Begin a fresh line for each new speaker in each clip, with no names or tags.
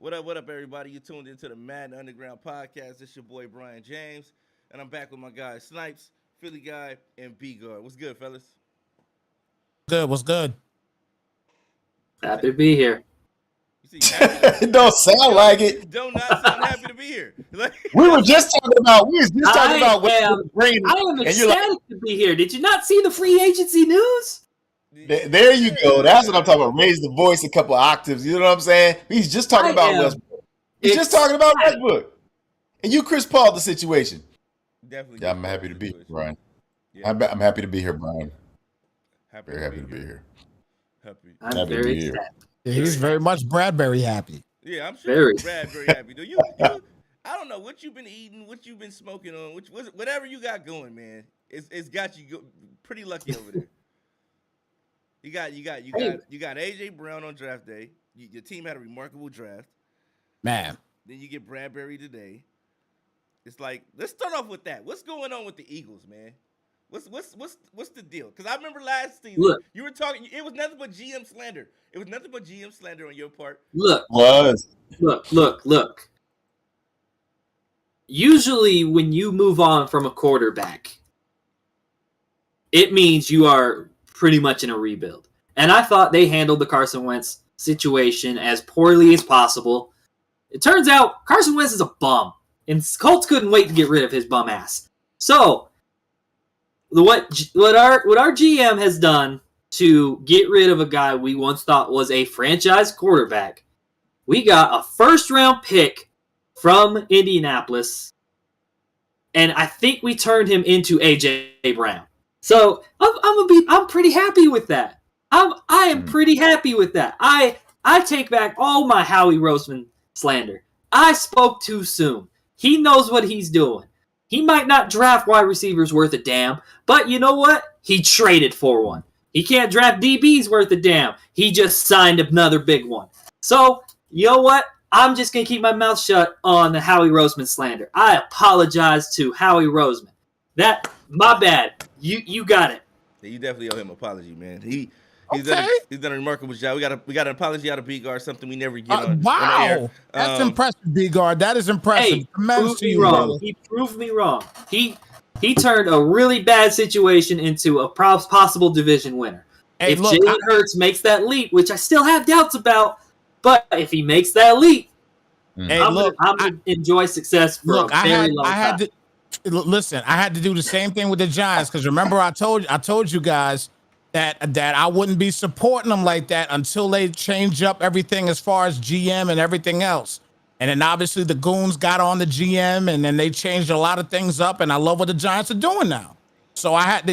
What up, everybody? You tuned into the MAdden Underground Podcast. It's your boy, Brian James, and I'm back with my guys, Snipes, Philly Guy, and B-Guard. What's good, fellas?
Good. What's good?
Happy to be here.
You see, happy
It don't sound like it.
do not sound happy to be here.
We was just talking about what
I
you bringing,
am
and you're like,
ecstatic to be here. Did you not see the free agency news?
there you go. That's what I'm talking about. Raise the voice a couple of octaves. You know what I'm saying? He's just talking about Westbrook. He's just talking about Westbrook. And you, Chris Paul, the situation.
Definitely.
Yeah, I'm happy to be here, Brian.
Yeah.
I'm happy to be here, Brian.
Very
happy to be here.
I'm
Happy to
very
be here.
excited.
Yeah, he's very much Bradbury happy.
Yeah, I'm sure
Very.
Brad very happy. Do you? I don't know what you've been eating, what you've been smoking on, whatever you got going, man. It's got you pretty lucky over there. You got AJ Brown on draft day. Your team had a remarkable draft.
Man.
Then you get Bradbury today. It's like, let's start off with that. What's going on with the Eagles, man? What's the deal? Because I remember last season you were talking. It was nothing but GM slander. It was nothing but GM slander on your part.
Look. Usually, when you move on from a quarterback, it means you are pretty much in a rebuild. And I thought they handled the Carson Wentz situation as poorly as possible. It turns out Carson Wentz is a bum, and Colts couldn't wait to get rid of his bum ass. So, what our GM has done to get rid of a guy we once thought was a franchise quarterback, we got a first-round pick from Indianapolis, and I think we turned him into AJ Brown. So I'm pretty happy with that. I am pretty happy with that. I take back all my Howie Roseman slander. I spoke too soon. He knows what he's doing. He might not draft wide receivers worth a damn, but you know what? He traded for one. He can't draft DBs worth a damn. He just signed another big one. So, you know what? I'm just going to keep my mouth shut on the Howie Roseman slander. I apologize to Howie Roseman. My bad. You got it.
Yeah, you definitely owe him an apology, man. He's done a remarkable job. We got an apology out of B-Guard, something we never get on.
Wow.
On the air.
That's impressive, B-Guard. That is impressive.
Hey,
Tremendous
proved me
you,
wrong.
brother.
He proved me wrong. He turned a really bad situation into a possible division winner.
Hey,
if
look,
Jalen Hurts makes that leap, which I still have doubts about, but if he makes that leap,
hey,
I'm gonna enjoy success for a very long time.
Listen, I had to do the same thing with the Giants because remember I told you guys that I wouldn't be supporting them like that until they change up everything as far as GM and everything else. And then obviously the goons got on the GM and then they changed a lot of things up. And I love what the Giants are doing now. So I had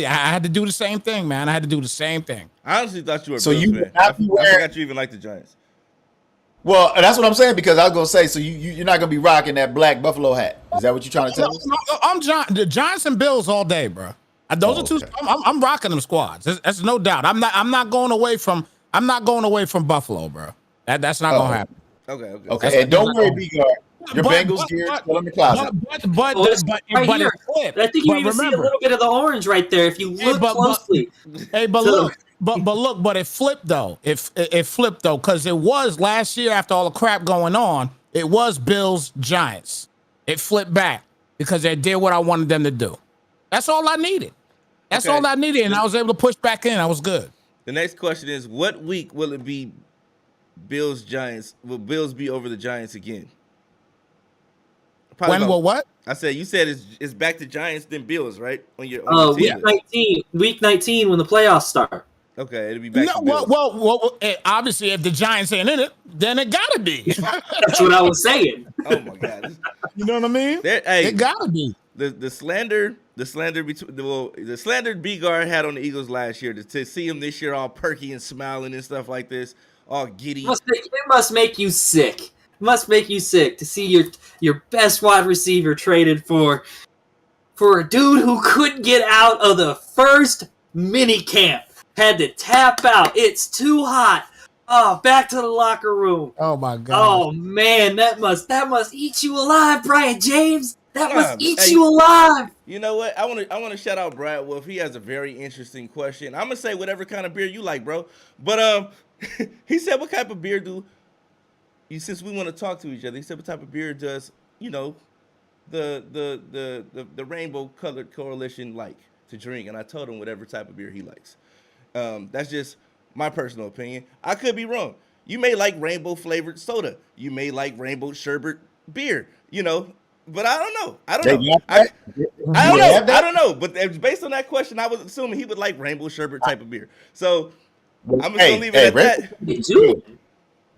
to do the same thing, man. I had to do the same thing.
I honestly thought you were a
So
Bills
you
fan. I
wear-
forgot you even liked the Giants.
Well, that's what I'm saying because I was gonna say. So you're not gonna be rocking that black buffalo hat. Is that what you're trying to tell us?
No, the Giants and Bills all day, bro. Those are two.
Okay.
I'm rocking them squads. That's no doubt. I'm not going away from Buffalo, bro. That's not gonna happen.
Okay.
And don't worry, B-Guard. Your Bengals gear is still in the closet.
But
here.
it flipped.
I think you
But
even see a
remember-
little bit of the orange right there if you look closely.
But it flipped though. It flipped though because it was last year after all the crap going on. It was Bills Giants. It flipped back because they did what I wanted them to do. That's all I needed. That's all I needed, and I was able to push back in. I was good.
The next question is, what week will it be Bills Giants? Will Bills be over the Giants again?
When will what?
I said you said it's back to Giants then Bills, right? On your
week 19 when the playoffs start.
Okay, it'll be back to Bills.
Well, obviously, if the Giants ain't in it, then it gotta be.
That's what I was saying.
Oh my God!
You know what I mean? It gotta be.
The slander B-Guard had on the Eagles last year to see him this year all perky and smiling and stuff like this, all giddy.
It must make you sick. It must make you sick to see your best wide receiver traded for a dude who couldn't get out of the first mini camp. Had to tap out. It's too hot. Oh, back to the locker room.
Oh my God.
Oh man, that must eat you alive, Brian James. That must eat you alive.
You know what? I want to shout out Brad Wolf. He has a very interesting question. I'm gonna say whatever kind of beer you like, bro. But he said, "What type of beer do since we want to talk to each other, he said, what type of beer does the rainbow colored coalition like to drink? And I told him whatever type of beer he likes. That's just my personal opinion. I could be wrong. You may like rainbow flavored soda. You may like rainbow sherbet beer. But I don't know. I don't know. I don't know. But based on that question, I was assuming he would like rainbow sherbet type of beer. So I'm just gonna leave it at that.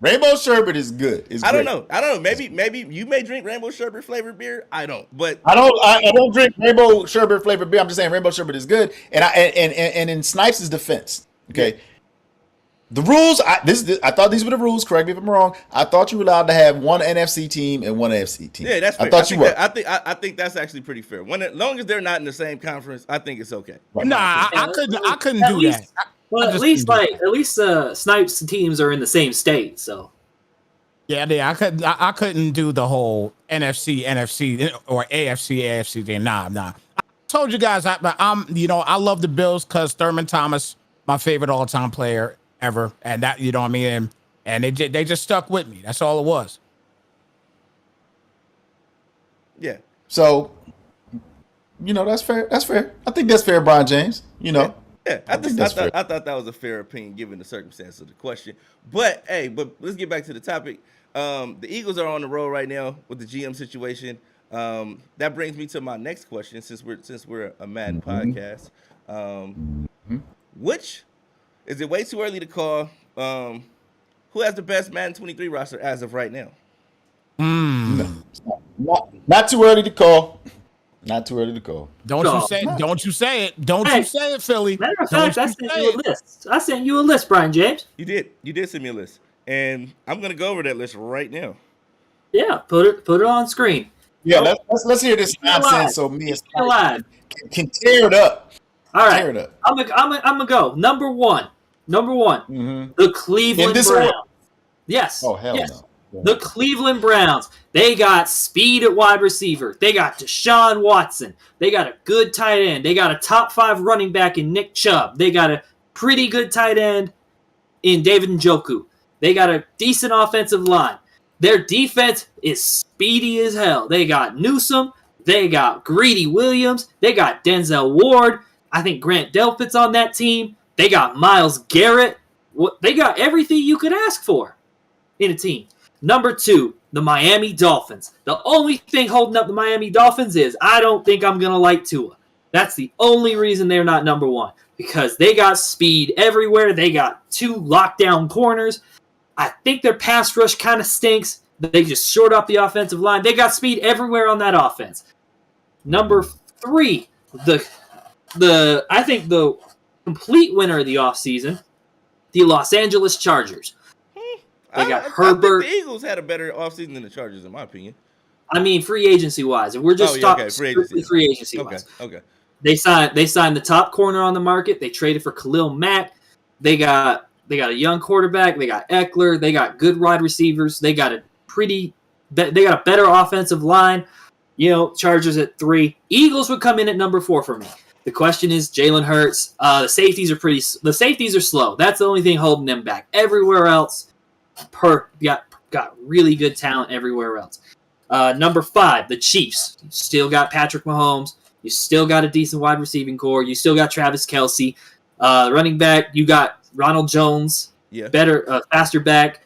Rainbow sherbet is good.
I don't know. Maybe you may drink rainbow sherbet flavored beer. I don't. But
I don't drink rainbow sherbet flavored beer. I'm just saying rainbow sherbet is good. And in Snipes' defense, okay. The rules. I thought these were the rules. Correct me if I'm wrong. I thought you were allowed to have one NFC team and one AFC team.
Yeah, that's fair. I think that's actually pretty fair. As long as they're not in the same conference, I think it's okay.
Right. Nah, I couldn't do that.
Well, at least Snipes teams are in the same state, so.
Yeah, I couldn't do the whole NFC or AFC thing. Nah. I told you guys I love the Bills because Thurman Thomas, my favorite all-time player ever, and that what I mean, and they just stuck with me. That's all it was.
Yeah.
So, that's fair. That's fair. I think that's fair, Brian James.
Yeah, I thought that was a fair opinion given the circumstances of the question. But let's get back to the topic. The Eagles are on the road right now with the GM situation. That brings me to my next question, since we're a Madden podcast. Which is it way too early to call? Who has the best Madden 23 roster as of right now?
Not too early to call. Not too early to call.
Don't you say it. Don't you say it, Philly.
Matter of fact, I sent you a list. I sent you a list, Brian James.
You did send me a list, and I'm gonna go over that list right now.
Yeah, put it on screen.
Yeah, let's hear this nonsense so me and can tear it up.
All right, tear it up. I'm gonna go number one. The Cleveland Browns. Yes.
Oh hell no.
The Cleveland Browns, they got speed at wide receiver. They got Deshaun Watson. They got a good tight end. They got a top 5 running back in Nick Chubb. They got a pretty good tight end in David Njoku. They got a decent offensive line. Their defense is speedy as hell. They got Newsome. They got Greedy Williams. They got Denzel Ward. I think Grant Delpit's on that team. They got Myles Garrett. They got everything you could ask for in a team. Number 2, the Miami Dolphins. The only thing holding up the Miami Dolphins is I don't think I'm going to like Tua. That's the only reason they're not number 1. Because they got speed everywhere. They got 2 lockdown corners. I think their pass rush kind of stinks. They just short up the offensive line. They got speed everywhere on that offense. Number 3, I think the complete winner of the offseason, the Los Angeles Chargers. They got Herbert.
I think the Eagles had a better offseason than the Chargers, in my opinion.
I mean, free agency wise, and we're just talking free agency wise.
Okay.
They signed the top corner on the market. They traded for Khalil Mack. They got a young quarterback. They got Eckler. They got good wide receivers. They got a better offensive line. Chargers at 3. Eagles would come in at number 4 for me. The question is Jalen Hurts. The safeties are slow. That's the only thing holding them back. Everywhere else. Got really good talent everywhere else. Number 5, the Chiefs. You still got Patrick Mahomes. You still got a decent wide receiving core. You still got Travis Kelce. Running back, you got Ronald Jones. Yeah. Better, faster back.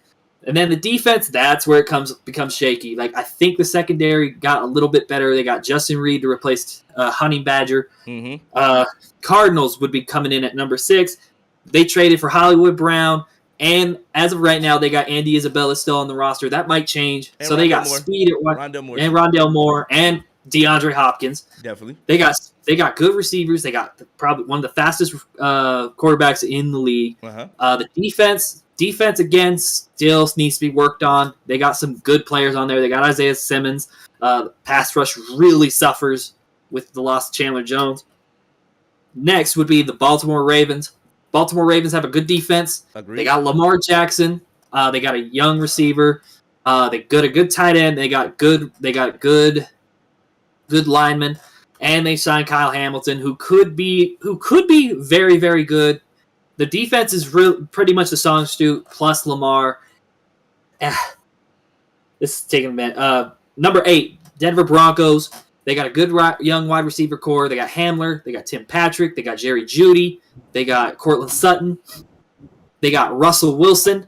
And then the defense, that's where it becomes shaky. Like, I think the secondary got a little bit better. They got Justin Reed to replace Honey Badger. Mm-hmm. Cardinals would be coming in at number 6. They traded for Hollywood Brown. And as of right now, they got Andy Isabella still on the roster. That might change. And so they got speed at Rondell Moore and DeAndre Hopkins.
Definitely.
They got good receivers. They got probably one of the fastest quarterbacks in the league. Uh-huh. The defense again still needs to be worked on. They got some good players on there. They got Isaiah Simmons. The pass rush really suffers with the loss of Chandler Jones. Next would be the Baltimore Ravens. Baltimore Ravens have a good defense. Agreed. They got Lamar Jackson. They got a young receiver. They got a good tight end. They got good linemen, and they signed Kyle Hamilton, who could be very, very good. The defense is pretty much the song stew plus Lamar. This is taking a minute. Number 8, Denver Broncos. They got a good young wide receiver core. They got Hamler. They got Tim Patrick. They got Jerry Jeudy. They got Cortland Sutton. They got Russell Wilson.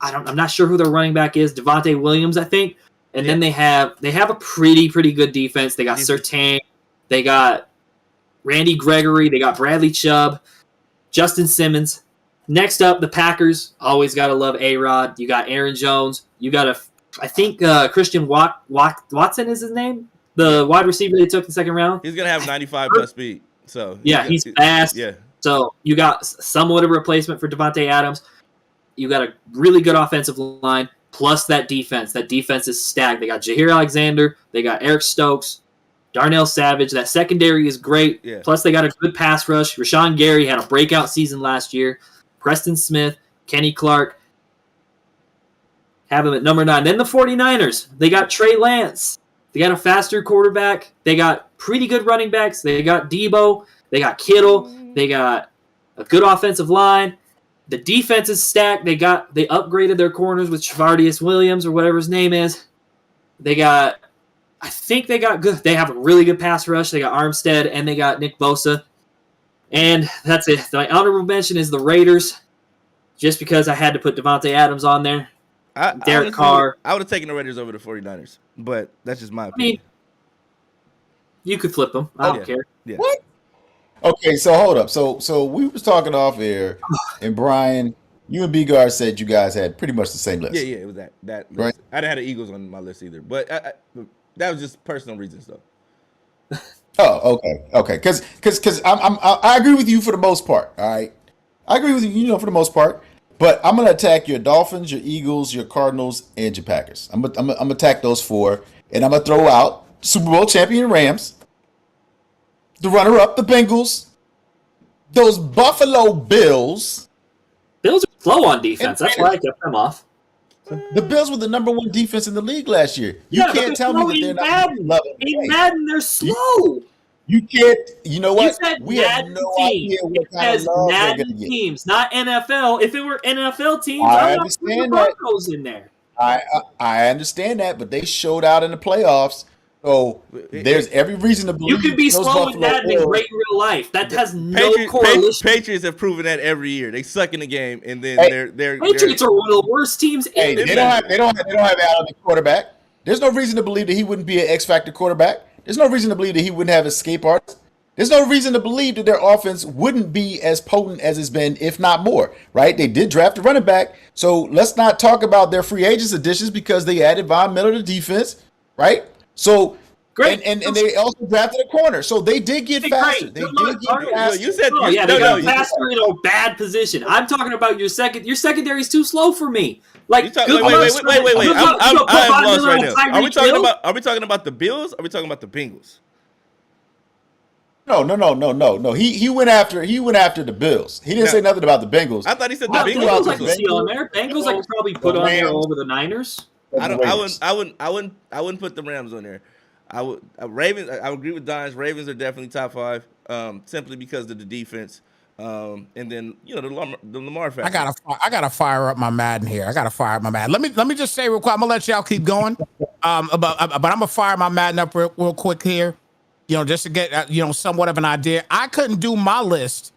I'm not sure who their running back is. Devontae Williams, I think. And then they have a pretty good defense. They got Surtain. They got Randy Gregory. They got Bradley Chubb. Justin Simmons. Next up, the Packers. Always got to love A-Rod. You got Aaron Jones. You got I think Christian Watson is his name. The wide receiver they took in the second round.
He's going to have 95 plus speed. So
he's fast.
Yeah.
So you got somewhat of a replacement for Devontae Adams. You got a really good offensive line, plus that defense. That defense is stacked. They got Jair Alexander. They got Eric Stokes, Darnell Savage. That secondary is great.
Yeah.
Plus they got a good pass rush. Rashawn Gary had a breakout season last year. Preston Smith, Kenny Clark. Have him at number 9. Then the 49ers. They got Trey Lance. They got a faster quarterback. They got pretty good running backs. They got Debo. They got Kittle. They got a good offensive line. The defense is stacked. They upgraded their corners with Trevardious Williams or whatever his name is. They have a really good pass rush. They got Armstead and they got Nick Bosa. And that's it. My honorable mention is the Raiders, just because I had to put Devontae Adams on there. Derek Carr.
I would have taken the Raiders over the 49ers, but that's just my opinion.
You could flip them. I don't care.
Yeah.
What? Okay, so hold up. So we was talking off air, and Brian, you and B-Guard said you guys had pretty much the same list.
Yeah, it was that list.
Right.
I didn't have the Eagles on my list either, but that was just personal reasons, though.
Oh, okay. Because I agree with you for the most part. All right, I agree with you, for the most part. But I'm gonna attack your Dolphins, your Eagles, your Cardinals, and your Packers. I'm gonna attack those 4, and I'm gonna throw out Super Bowl champion Rams, the runner-up, the Bengals, those Buffalo Bills.
Bills are slow on defense. That's why I kept them off.
The Bills were the number 1 defense in the league last year. You can't tell me that they're not
in Madden, they're slow.
You can't. You know what?
You said
we have no idea what kind of love they're going to get.
Teams, not NFL. If it were NFL teams,
I
I'm
understand
not putting the Broncos in there.
I understand that, but they showed out in the playoffs. So there's every reason to believe
you can be slow in Madden and great in real life. That has no correlation.
Patriots have proven that every year. They suck in the game, and then they're
Patriots are one of the worst teams in the
They don't have Allen at quarterback. There's no reason to believe that he wouldn't be an X factor quarterback. There's no reason to believe that he wouldn't have escape artists. There's no reason to believe that their offense wouldn't be as potent as it's been, if not more, right? They did draft a running back. So let's not talk about their free agents additions because they added Von Miller to defense, right? So great. And they also drafted a corner. So they did get faster. They did get faster.
You said
they got faster in a bad position. I'm talking about your secondary is too slow for me. Like,
wait. I'm lost right now. Are we talking about the Bills? Or are we talking about the Bengals?
No. He went after the Bills. He didn't say nothing about the Bengals.
I thought he said the
Bengals.
Bengals.
I see on there. Bengals I could probably put on there over the Niners.
I wouldn't put the Rams on there. I would Ravens. I would agree with Don's. Ravens are definitely top 5, simply because of the defense. And then the Lamar factor.
I gotta fire up my Madden here. Let me just say real quick. I'm gonna let y'all keep going. But I'm gonna fire my Madden up real quick here. Just to get somewhat of an idea. I couldn't do my list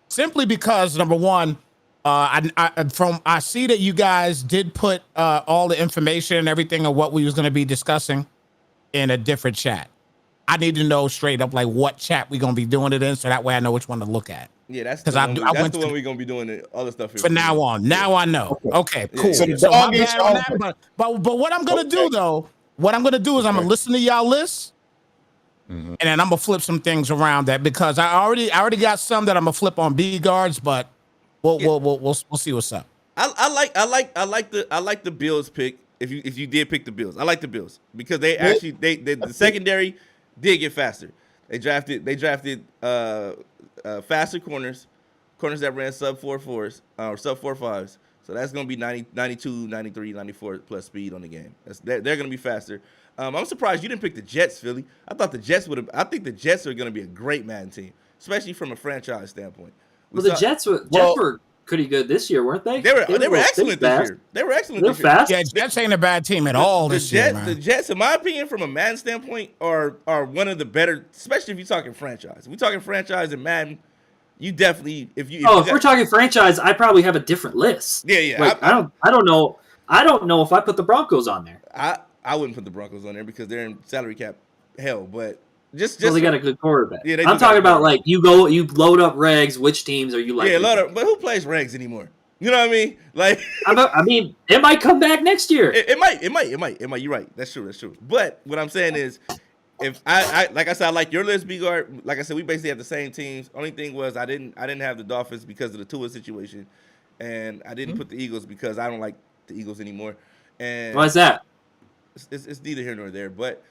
simply because number one, I see that you guys did put all the information and everything of what we was gonna be discussing in a different chat. I need to know straight up like what chat we gonna be doing it in, so that way I know which one to look at.
Yeah, that's the one we're gonna be doing it, all the stuff
from now on. Now I know. Okay, cool.
Yeah.
So my bad on that, but what I'm gonna do though, I'm gonna listen to y'all lists, and then I'm gonna flip some things around that because I already got some that I'm gonna flip on B guards, but we'll see what's up.
I like the Bills pick. If you did pick the Bills, I like the Bills because they actually the secondary did get faster. They drafted faster corners that ran sub 4.4s or sub 4.5s. So that's going to be 90, 92, 93, 94 plus speed on the game. They're going to be faster. I'm surprised you didn't pick the Jets, Philly. I thought the Jets would have. I think the Jets are going to be a great Madden team, especially from a franchise standpoint.
The Jets were pretty good this year, weren't they?
They were
a
excellent this
fast.
year. They were excellent
They're
this year.
fast.
Yeah, Jets ain't a bad team at all this year, man.
The Jets, in my opinion, from a Madden standpoint, are one of the better, especially if you're talking franchise. If we're talking franchise in Madden, you definitely if
we're talking franchise, I probably have a different list.
Yeah.
Like, I don't know. I don't know if I put the Broncos on there.
I wouldn't put the Broncos on there because they're in salary cap hell. But just
they got a good quarterback.
Yeah,
I'm talking about like you load up regs. Which teams are you like?
Yeah, load up. But who plays regs anymore? You know what I mean? Like,
I mean, it might come back next year.
It might. You're right. That's true. But what I'm saying is, if I like I said, I like your list, B-Guard. Like I said, we basically have the same teams. Only thing was I didn't have the Dolphins because of the Tua situation, and I didn't put the Eagles because I don't like the Eagles anymore. And
why is that?
It's neither here nor there. But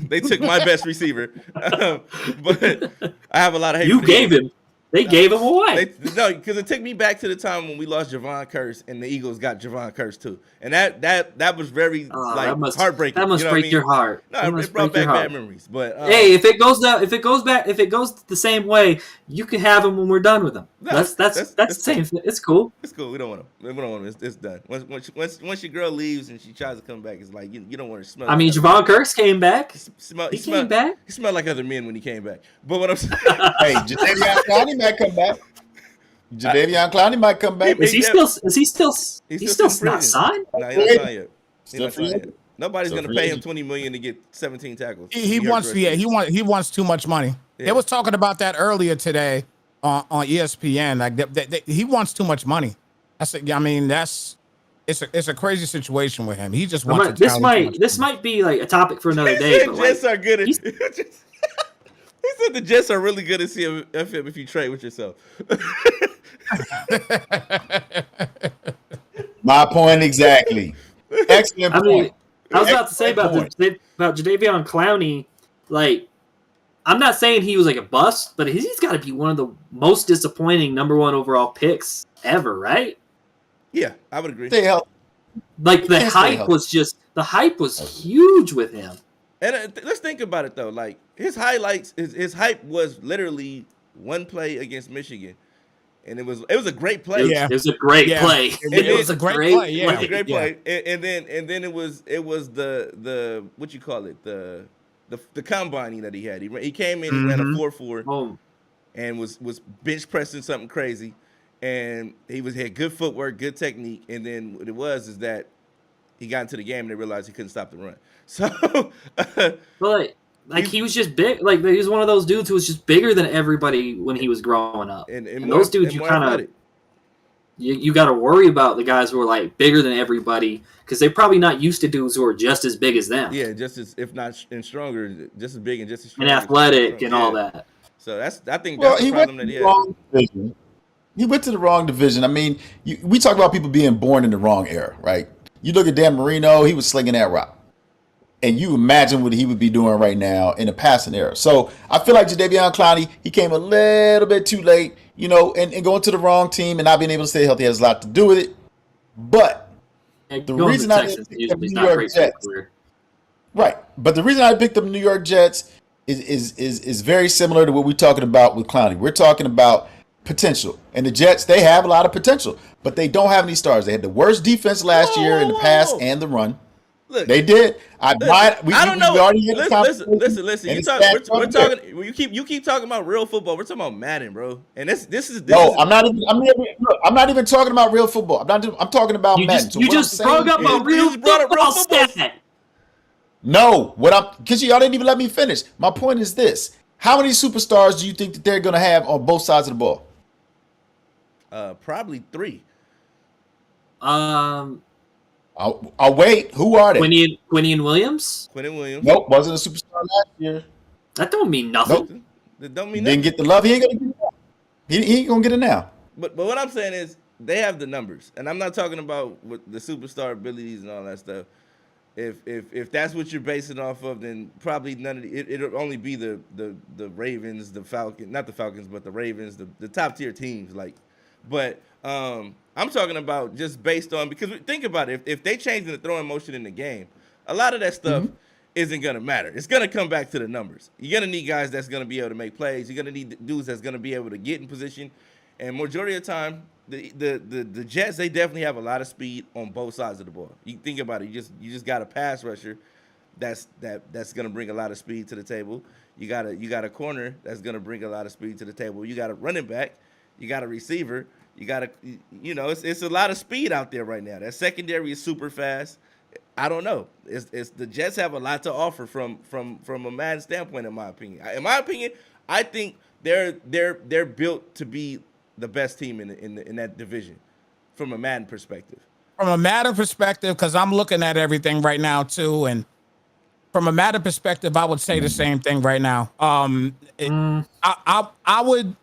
they took my best receiver. But I have a lot of hate.
You gave him. They gave him away.
No, because it took me back to the time when we lost Javon Curse and the Eagles got Javon Curse too, and that was very heartbreaking.
That must break your heart.
No, it brought back bad memories. But
hey, if it goes the same way, you can have him when we're done with him.
No,
that's the same. It's cool.
It's cool. We don't want him. It's done. Once your girl leaves and she tries to come back, it's like you don't want to smell.
I mean, Javon Curse came back.
He came back. He smelled like other men when he came back. But what I'm saying,
hey, Jadavion Clowney might come back. Jadavion Clowney might come back.
Is he still not signed?
No, he's not signed yet. He's not signed yet. Nobody's going to pay him $20 million to get 17 tackles.
He wants too much money. Yeah. They was talking about that earlier today on ESPN. Like he wants too much money. It's a crazy situation with him. He just wants.
This might be like a topic for another day.
The Jets are good at. He said the Jets are really good at CFM if you trade with yourself.
My point exactly. Excellent point.
Mean, I was about to say about Jadeveon Clowney, like, I'm not saying he was like a bust, but he's got to be one of the most disappointing number 1 overall picks ever, right?
Yeah, I would agree.
Like the hype was huge with him.
And let's think about it though. Like his highlights, his hype was literally one play against Michigan, and it was a great play.
It was a great play.
It was a great play.
Yeah,
it was a great play. And then it was the what you call it, the combining that he had. He came in, he ran a 4.4, and was bench pressing something crazy, and he had good footwork, good technique, and then what it was is that he got into the game and they realized he couldn't stop the run. So,
but like he was just big. Like he was one of those dudes who was just bigger than everybody when he was growing up. And those dudes, you kind of you got to worry about the guys who are like bigger than everybody because they're probably not used to dudes who are just as big as them.
Yeah, just as if not and stronger, just as big and just as strong
and athletic and all that.
So I think that's the problem that he had.
He went to the wrong division. I mean, we talk about people being born in the wrong era, right? You look at Dan Marino; he was slinging that rock. And you imagine what he would be doing right now in a passing era. So I feel like Jadeveon Clowney, he came a little bit too late, and going to the wrong team and not being able to stay healthy has a lot to do with it. But the reason I picked up the New York Jets, right? But the reason I picked up New York Jets is very similar to what we're talking about with Clowney. We're talking about potential, and the Jets, they have a lot of potential, but they don't have any stars. They had the worst defense last year in the pass and the run.
Look,
they did.
I don't know. Listen. You keep talking about real football. We're talking about Madden, bro. And this is.
I'm not even talking about real football. I'm talking about Madden.
You just brought up a real football stat.
No, because y'all didn't even let me finish. My point is this: how many superstars do you think that they're going to have on both sides of the ball?
Probably 3.
I'll wait. Who are they?
Quinnen Williams?
Quinnen Williams.
Nope, wasn't a superstar last year.
That don't mean nothing.
Nope. That don't mean nothing.
Didn't get the love. He ain't gonna get it now. He ain't gonna get it now.
But what I'm saying is they have the numbers, and I'm not talking about the superstar abilities and all that stuff. If that's what you're basing off of, then probably none of it'll only be the Ravens, the Falcons, not the Falcons, but the Ravens, the top tier teams. But I'm talking about just based on, because think about it, if they change the throwing motion in the game, a lot of that stuff isn't gonna matter. It's gonna come back to the numbers. You're gonna need guys that's gonna be able to make plays. You're gonna need dudes that's gonna be able to get in position, and majority of the time, the Jets, they definitely have a lot of speed on both sides of the ball. You think about it, you just got a pass rusher that's gonna bring a lot of speed to the table. You got a corner that's gonna bring a lot of speed to the table. You got a running back, you got a receiver, it's a lot of speed out there right now. That secondary is super fast. I don't know. It's the Jets have a lot to offer from a Madden standpoint, in my opinion. In my opinion, I think they're built to be the best team in that division from a Madden perspective.
From a Madden perspective, because I'm looking at everything right now too, and from a Madden perspective, I would say the same thing right now. I would.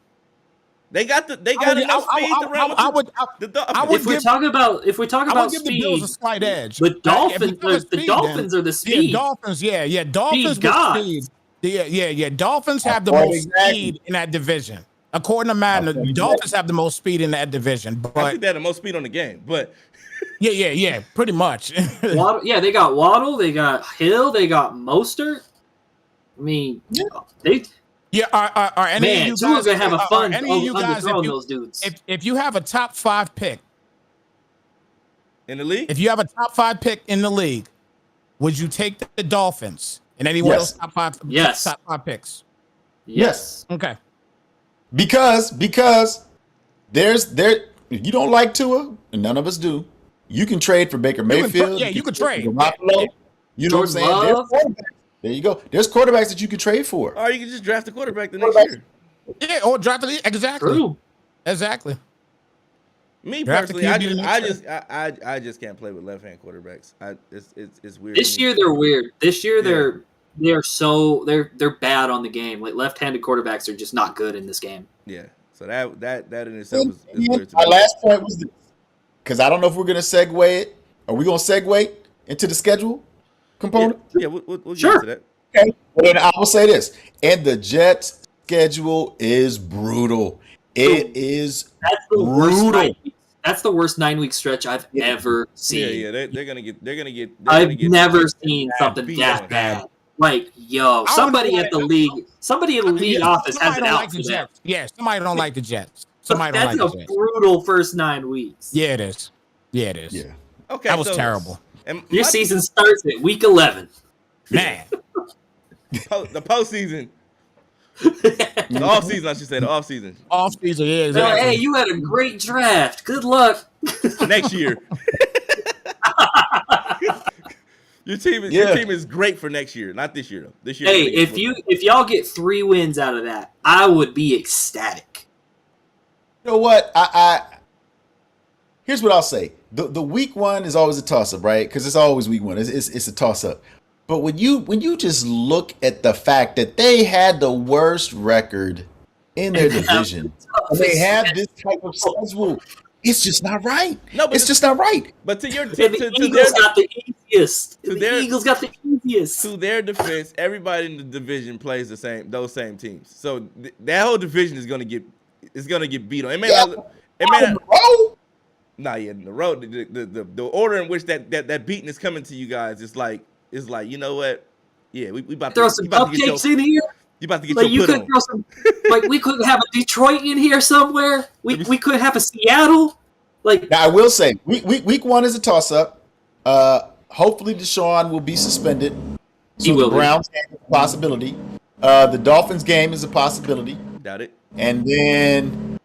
They got enough speed to run.
If we talk about
give
speed,
the Bills a slight edge.
The Dolphins are the speed.
Yeah, Dolphins with speed. Yeah. Dolphins have the most speed in that division. According to Madden, the Dolphins have the most speed in that division. But
I think they have the most speed on the game. But
yeah, pretty much.
Waddle, they got Waddle, they got Hill, they got Mostert. I mean, they.
Yeah, are any of you guys
gonna have a fun?
Any of you guys,
those dudes.
If you have a top 5 pick
in the league,
if you have a top 5 pick in the league, would you take the Dolphins and any one of those top 5 picks?
Yes.
Okay.
Because you don't like Tua, and none of us do. You can trade for Baker Mayfield.
You can trade.
You know what I'm saying? There you go. There's quarterbacks that you can trade for.
Or you can just draft a quarterback the next year.
Yeah, or draft the exactly.
True.
Exactly.
Me personally, I just can't play with left-hand quarterbacks. It's weird.
This year they're weird. This year they're bad on the game. Like left-handed quarterbacks are just not good in this game.
Yeah. So that in itself is weird to
my
me.
last point was this, because I don't know if we're going to segue it. Are we going to segue into the schedule component?
Yeah, we'll
sure.
get into that.
Okay. Well, then I will say this. And the Jets' schedule is brutal. It is brutal.
That's the worst 9-week stretch I've ever seen.
Yeah, they're gonna get.
I've never seen something that bad. Like, somebody in the league office has an out for that.
Yeah, somebody don't like the Jets.
That's a brutal first 9 weeks.
Yeah, it is. Yeah.
Okay,
that was terrible.
Your season starts at week 11.
Man,
the postseason. The off season, I should say. The off season.
Off season, yeah.
Exactly. Well, hey, you had a great draft. Good luck.
Next year. Your team is great for next year, not this year though. This year.
Hey, if y'all get 3 wins out of that, I would be ecstatic.
You know what? Here's what I'll say. The week 1 is always a toss up, right? Because it's always week 1. It's a toss up. But when you just look at the fact that they had the worst record in their division, and they have this type of schedule, it's just not right. No, it's just not right.
But the
Eagles got the easiest. The Eagles got the easiest.
To their defense, everybody in the division plays those same teams. So that whole division is gonna get beat on. Nah, yeah, the road, the order in which that beating is coming to you guys is like, you know what? Yeah, we about
throw
to
some cupcakes in here.
You about to get
like
your
you could throw some, like we could have a Detroit in here somewhere. We could have a Seattle. Like
now, I will say, week 1 is a toss up. Hopefully, Deshaun will be suspended. So the Browns game is a possibility. The Dolphins game is a possibility.
Doubt it.
And then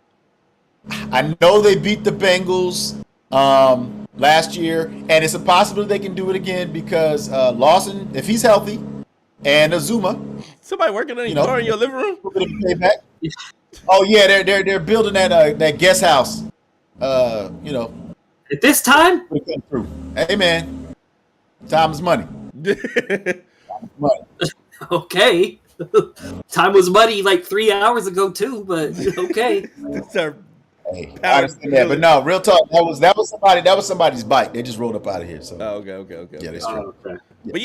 I know they beat the Bengals last year, and it's a possibility they can do it again because Lawson, if he's healthy, and Azuma.
Somebody working on your in your living room?
Oh yeah, they're building that guest house.
At this time?
Hey man, time is money.
Okay. Time was money like 3 hours ago too, but okay.
Hey, I understand that, but no, real talk. That was somebody's bike. They just rolled up out of here. So.
Oh, okay.
Yeah, that's true.
Okay.
But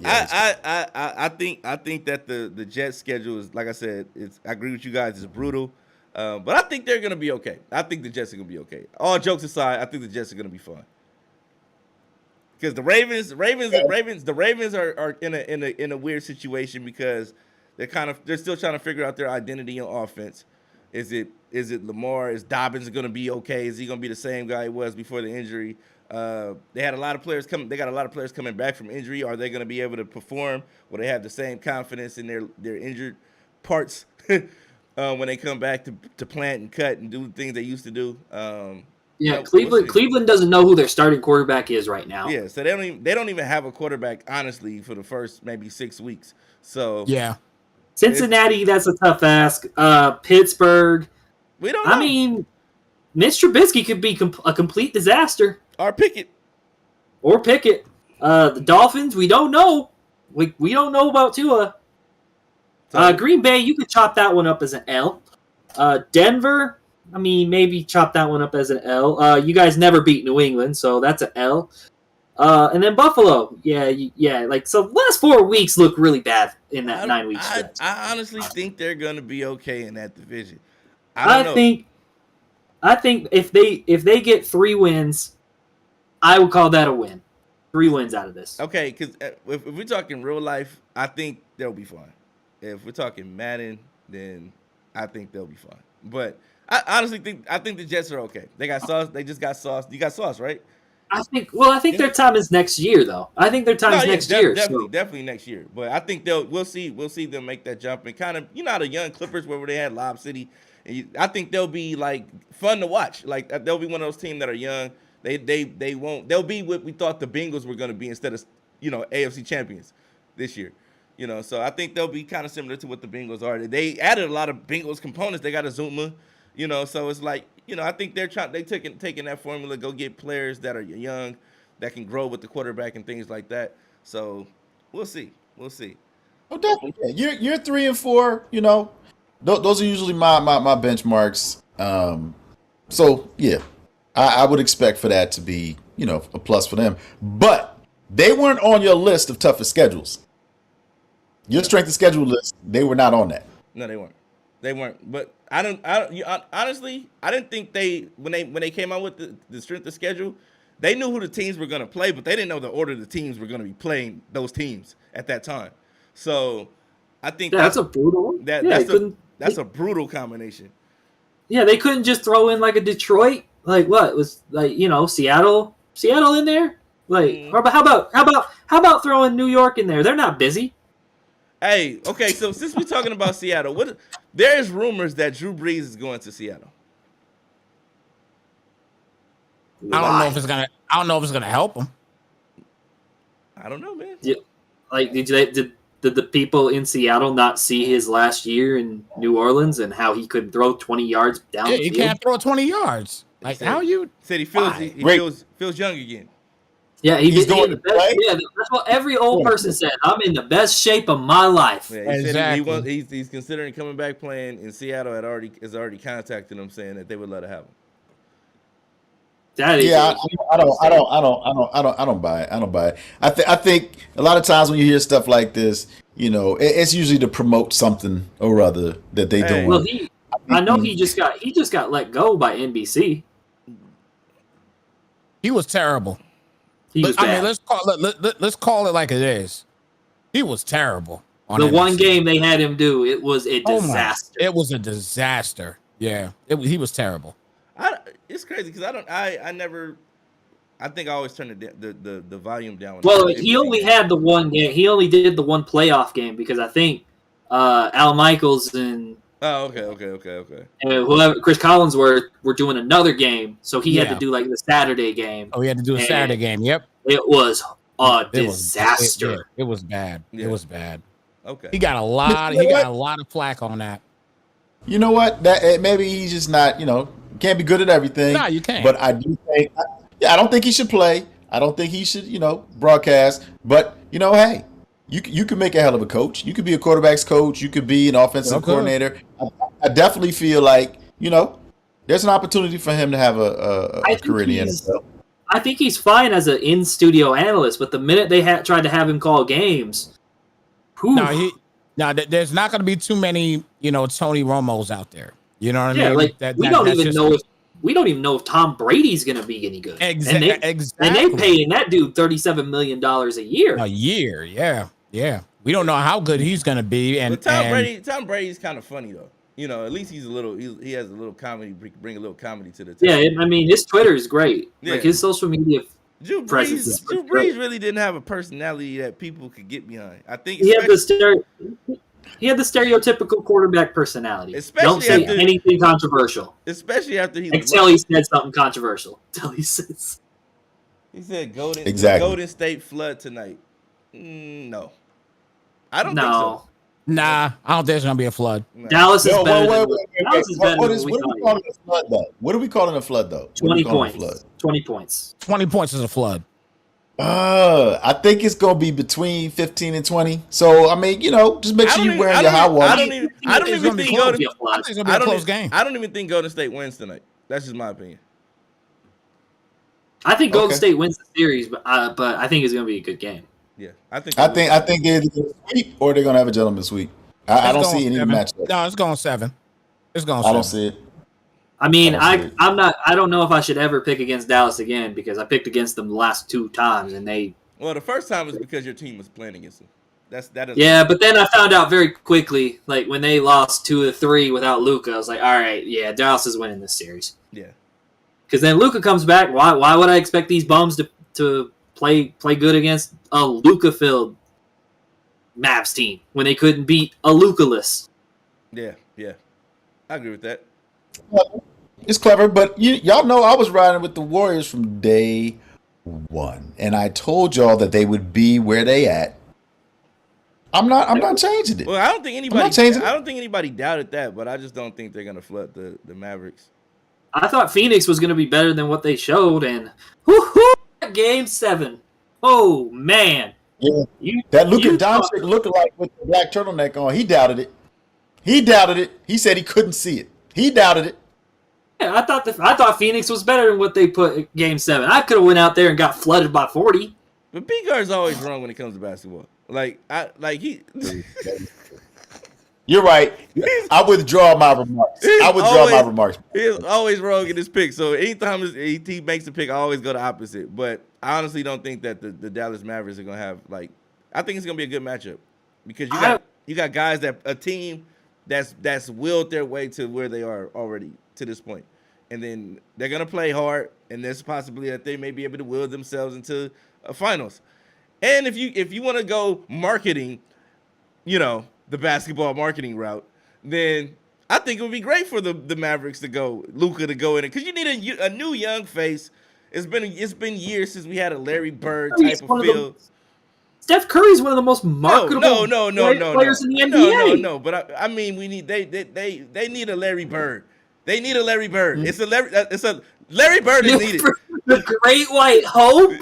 I think that the Jets schedule is, like I said, I agree with you guys, it's brutal. But I think they're gonna be okay. I think the Jets are gonna be okay. All jokes aside, I think the Jets are gonna be fine. Because the Ravens are in a weird situation because they're still trying to figure out their identity on offense. Is it Lamar? Is Dobbins going to be okay? Is he going to be the same guy he was before the injury? They had a lot of players coming. They got a lot of players coming back from injury. Are they going to be able to perform? Will they have the same confidence in their injured parts when they come back to plant and cut and do the things they used to do?
Cleveland doesn't know who their starting quarterback is right now.
Yeah, so they don't even have a quarterback, honestly, for the first maybe 6 weeks. So
yeah,
Cincinnati, that's a tough ask. Pittsburgh,
we don't know.
I mean, Mitch Trubisky could be a complete disaster.
Or Pickett.
The Dolphins, we don't know. We don't know about Tua. Green Bay, you could chop that one up as an L. Denver, I mean, maybe chop that one up as an L. You guys never beat New England, so that's an L. And then Buffalo, so the last 4 weeks look really bad in that 9 week stretch.
I honestly think they're going to be okay in that division. I
think if they get 3 wins, I would call that a win. 3 wins out of this.
Okay, because if we're talking real life, I think they'll be fine. If we're talking Madden, then I think they'll be fine. But I honestly think the Jets are okay. They got Sauce. They just got Sauce. You got Sauce, right?
I think their time is next year, though. I think their time is next year.
Definitely next year. But I think we'll see them make that jump and kind of, how the young Clippers where they had Lob City. And I think they'll be like fun to watch. Like they'll be one of those teams that are young. They'll be what we thought the Bengals were going to be instead of AFC champions this year. So I think they'll be kind of similar to what the Bengals are. They added a lot of Bengals components. They got a Zuma, so it's like, I think they're taking that formula, go get players that are young, that can grow with the quarterback and things like that. So we'll see.
Oh, definitely. Yeah. Year 3 and 4, those are usually my benchmarks. So yeah, I would expect for that to be, a plus for them. But they weren't on your list of toughest schedules. Your strength of schedule list, they were not on that.
No, they weren't. But honestly, I didn't think when they came out with the strength of schedule, they knew who the teams were going to play, but they didn't know the order the teams were going to be playing those teams at that time. So I think
that's a brutal.
That's a brutal combination.
Yeah, they couldn't just throw in like a Detroit, like what it was like, Seattle in there. Like, how about throwing New York in there? They're not busy.
Hey, okay, so since we're talking about Seattle, there's rumors that Drew Brees is going to Seattle.
I don't know if it's gonna help him.
I don't know, man.
Yeah, like did the people in Seattle not see his last year in New Orleans and how he could throw 20 yards down the field?
He can't throw 20 yards. Like how you
said he feels young again.
Yeah, he's doing the best. Yeah, that's what every old person said. I'm in the best shape of my life.
Yeah, exactly. He's considering coming back playing in Seattle. Has already contacted him saying that they would let him have him.
That is
I don't buy it. I don't buy it. I think a lot of times when you hear stuff like this, it's usually to promote something or other that they don't.
Well, I know he just got let go by NBC.
He was terrible. Let's call it like it is. He was terrible.
The NBC. One game they had him do, it was a disaster.
It was a disaster. Yeah, he was terrible.
It's crazy because I think I always turn the volume down.
Well, he only had the one game. He only did the one playoff game because I think Al Michaels and
okay.
And whoever Chris Collinsworth were doing another game, so he had to do like the Saturday game.
Oh, he had to do a Saturday game. Yep.
It was a disaster.
It was bad. Yeah. It was bad.
Okay.
He got a lot of flack on that.
You know what? That maybe he's just not, can't be good at everything.
No, you can't.
But I do think I don't think he should play. I don't think he should, broadcast. But, hey, you can make a hell of a coach. You could be a quarterback's coach. You could be an offensive coordinator. I definitely feel like, there's an opportunity for him to have a career in the NFL.
I think he's fine as an in-studio analyst, but the minute they tried to have him call games,
there's not going to be too many, Tony Romos out there. You know what I mean?
Like we don't even know if Tom Brady's going to be any good.
Exactly.
And they paying that dude $37 million a year.
A year, yeah. We don't know how good he's going to be. And
Tom Brady's kind of funny though. at least he has a little comedy, bring a little comedy to the table.
Yeah, I mean, his Twitter is great.
Yeah.
Like his social media
Drew
presence is
Brees
great.
really didn't have a personality that people could get behind. I think
He had the stereotypical quarterback personality. Don't say anything controversial.
Especially after
until he said something controversial. Until he says.
He said Golden State flood tonight. No. I don't think so.
Nah, I don't think there's gonna be a flood.
No.
Dallas is better.
Dallas is better. What are we calling a flood though? What are we calling a flood though?
20 points. 20 points.
20 points is a flood.
I think it's gonna be between 15 and 20. So I mean, just make sure you're wearing your high water.
I don't even think
it's gonna be a close game.
I don't even think Golden State wins tonight. That's just my opinion.
I think Golden State wins the series, but I think it's gonna be a good game.
Yeah, I think
they're either gonna sweep or they're gonna have a gentleman's sweep. I don't see any matchup.
No, it's going 7. It's going 7.
I don't see it.
I mean, I don't know if I should ever pick against Dallas again because I picked against them the last 2 times and they.
Well, the first time was because your team was playing against them.
Yeah, but then I found out very quickly, like when they lost 2 or 3 without Luka, I was like, all right, yeah, Dallas is winning this series.
Yeah.
Because then Luka comes back. Why would I expect these bums to play good against a Luka-filled Mavs team when they couldn't beat a Luka-less?
Yeah, I agree with that.
It's clever, but y'all know I was riding with the Warriors from day one, and I told y'all that they would be where they at. I'm not changing it.
Well, I don't think anybody doubted that, but I just don't think they're gonna flood the Mavericks.
I thought Phoenix was gonna be better than what they showed, and Game 7. Oh man.
Yeah. That Luka Doncic looked like with the black turtleneck on. He doubted it. He said he couldn't see it. He doubted it.
Yeah, I thought Phoenix was better than what they put in Game 7. I could have went out there and got flooded by 40.
But B-Guard's always wrong when it comes to basketball.
You're right. I withdraw my remarks.
He's always wrong in his pick. So anytime he makes a pick, I always go the opposite. But I honestly don't think that the Dallas Mavericks are gonna have I think it's gonna be a good matchup because you got guys a team that's willed their way to where they are already to this point, and then they're gonna play hard, and there's possibly that they may be able to will themselves into a finals. And if you want to go marketing, the basketball marketing route, then I think it would be great for the Mavericks to go Luka to go in it because you need a new young face. It's been years since we had a Larry Bird type of feel.
Steph Curry's one of the most marketable players in the NBA.
No. But I mean, they need a Larry Bird. They need a Larry Bird. It's a Larry Bird is needed.
The Great White Hope